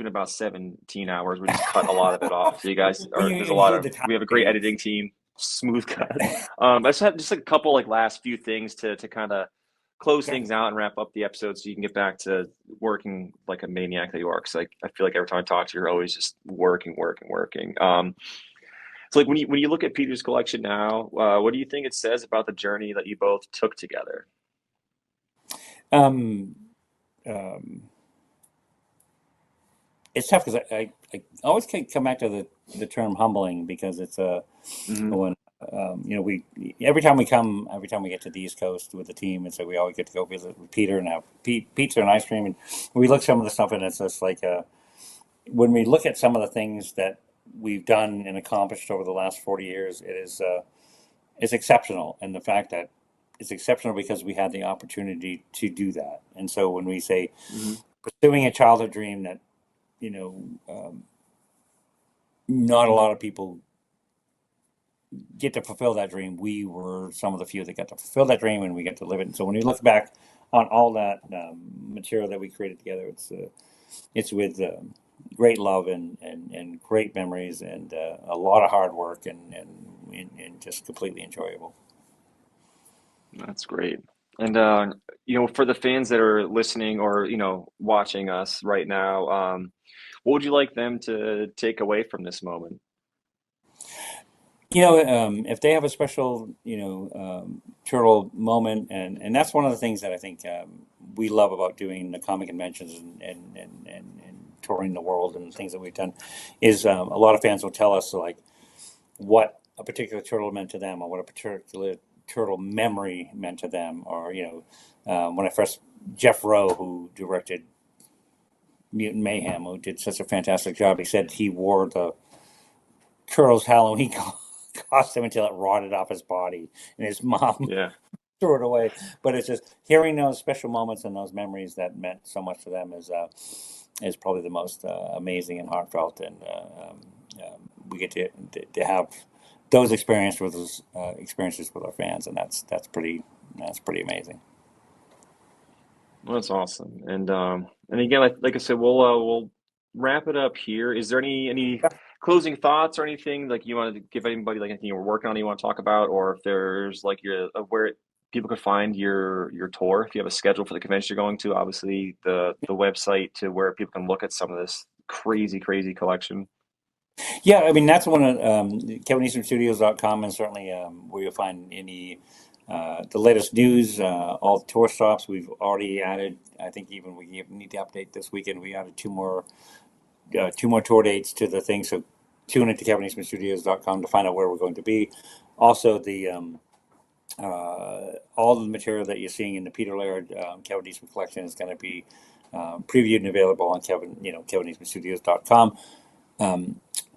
been about 17 hours. We just cut a lot of it off. So you guys there's a lot of we have a great editing team, smooth cut. I just have just a couple like last few things to kind of close things out and wrap up the episode so you can get back to working like a maniac that you are. Because I feel like every time I talk to you, you're always just working. So like when you look at Peter's collection now, what do you think it says about the journey that you both took together? It's tough because I always come back to the term humbling because it's when we every time we get to the East Coast with the team, and so we always get to go visit with Peter and have pizza and ice cream, and we look some of the stuff and it's just like when we look at some of the things that we've done and accomplished over the last 40 years, it's exceptional, and the fact that it's exceptional because we had the opportunity to do that. And so when we say pursuing a childhood dream that not a lot of people get to fulfill that dream, we were some of the few that got to fulfill that dream, and we get to live it. And so when you look back on all that material that we created together, it's with great love and great memories and a lot of hard work and just completely enjoyable. That's great. And for the fans that are listening or watching us right now, what would you like them to take away from this moment? If they have a special, turtle moment, and that's one of the things that I think we love about doing the comic conventions and touring the world and things that we've done, is a lot of fans will tell us like what a particular turtle meant to them or what a particular turtle memory meant to them, or when I first Jeff Rowe, who directed Mutant Mayhem, who did such a fantastic job, he said he wore the Turtles Halloween costume until it rotted off his body, and his mom threw it away. But it's just hearing those special moments and those memories that meant so much to them is probably the most amazing and heartfelt, and we get to have those experiences with our fans, and that's pretty amazing. Well, that's awesome. And again, like I said, we'll wrap it up here. Is there any closing thoughts or anything like you wanted to give anybody, like anything you were working on you want to talk about, or if there's like where people could find your tour, if you have a schedule for the convention you're going to, obviously the website to where people can look at some of this crazy collection. Yeah, I mean, that's one of KevinEastmanStudios.com, and certainly where you'll find any the latest news, all the tour stops. We've already added, I think even we need to update this weekend, we added two more tour dates to the thing, so tune into KevinEastmanStudios.com to find out where we're going to be. Also, the all the material that you're seeing in the Peter Laird Kevin Eastman collection is going to be previewed and available on KevinEastmanStudios.com.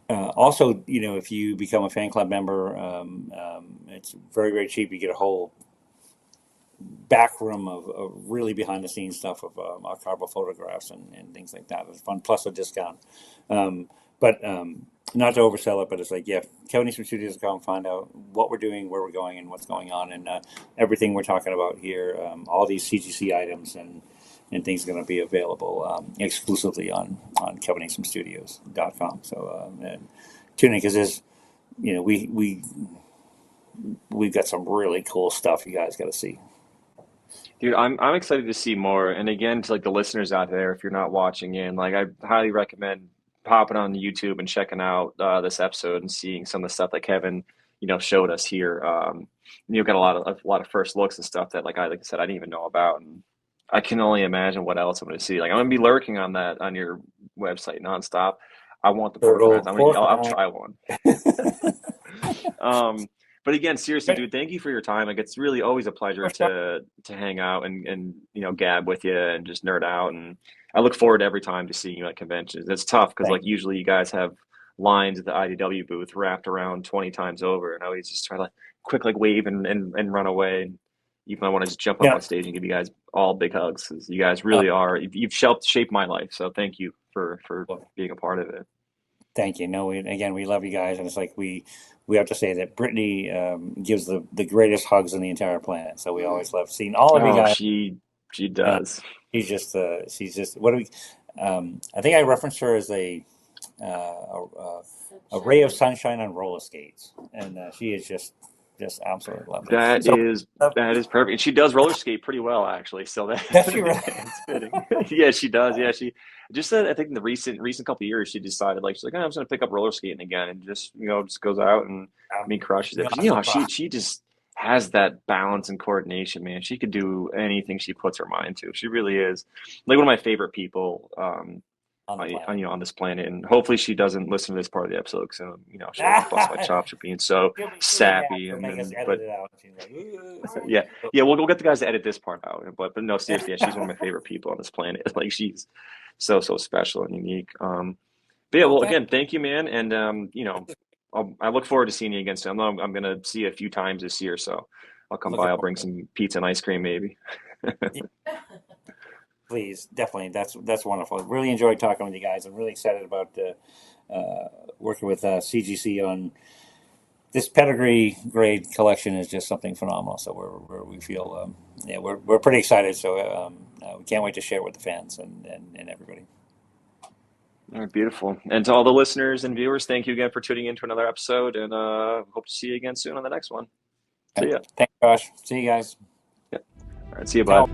Also, if you become a fan club member, it's very, very cheap. You get a whole back room of really behind the scenes stuff of archival photographs and things like that. It's fun, plus a discount. But not to oversell it, but it's like, yeah, KevinEastmanStudios.com, find out what we're doing, where we're going, and what's going on, and everything we're talking about here. All these CGC items and things are going to be available exclusively on KevinEastmanStudios.com. So tune in, because there's, we've got some really cool stuff you guys got to see. Dude, I'm excited to see more. And again, to like the listeners out there, if you're not watching in, like I highly recommend popping on YouTube and checking out this episode and seeing some of the stuff that Kevin, showed us here. You've got a lot of first looks and stuff that like I said I didn't even know about, and I can only imagine what else I'm going to see. Like I'm going to be lurking on that on your website nonstop. I want the pork rinds. I'll try one. But again, seriously, dude, thank you for your time. Like it's really always a pleasure to hang out and gab with you and just nerd out. And I look forward every time to seeing you at conventions. It's tough because like usually you guys have lines at the IDW booth wrapped around 20 times over, and I always just try to quick wave and run away. And even I want to just jump up on stage and give you guys all big hugs, because you guys really are. You've shaped my life. So thank you for being a part of it. Thank you. No, we love you guys, and it's like we have to say that Brittany gives the greatest hugs on the entire planet. So we always love seeing all of you guys. She does. She's just what do we? I think I referenced her as a ray of sunshine on roller skates, and she is just absolutely lovely. That is perfect. And she does roller skate pretty well, actually. So that's right. It's fitting. Yeah, she does. Yeah, she just said, I think in the recent couple of years, she decided she's like, I'm just gonna pick up roller skating again, and just just goes out and crushes it. She just has that balance and coordination, man. She could do anything she puts her mind to. She really is like one of my favorite people on this planet, and hopefully she doesn't listen to this part of the episode, because she'll bust my chops for being so sappy. But we'll get the guys to edit this part out. But no, seriously, she's one of my favorite people on this planet. Like she's so special and unique. But yeah, well, again, thank you, man, and I look forward to seeing you again soon. I'm gonna see you a few times this year, so I'll come by. I'll bring some pizza and ice cream, maybe. Please, definitely. That's wonderful. Really enjoyed talking with you guys. I'm really excited about working with CGC on this pedigree grade collection. Is just something phenomenal. So we feel we're pretty excited. So we can't wait to share it with the fans and everybody. All right, beautiful. And to all the listeners and viewers, thank you again for tuning in to another episode, and hope to see you again soon on the next one. See ya. Thanks, Josh. See you guys. Yeah. All right. See you, bud.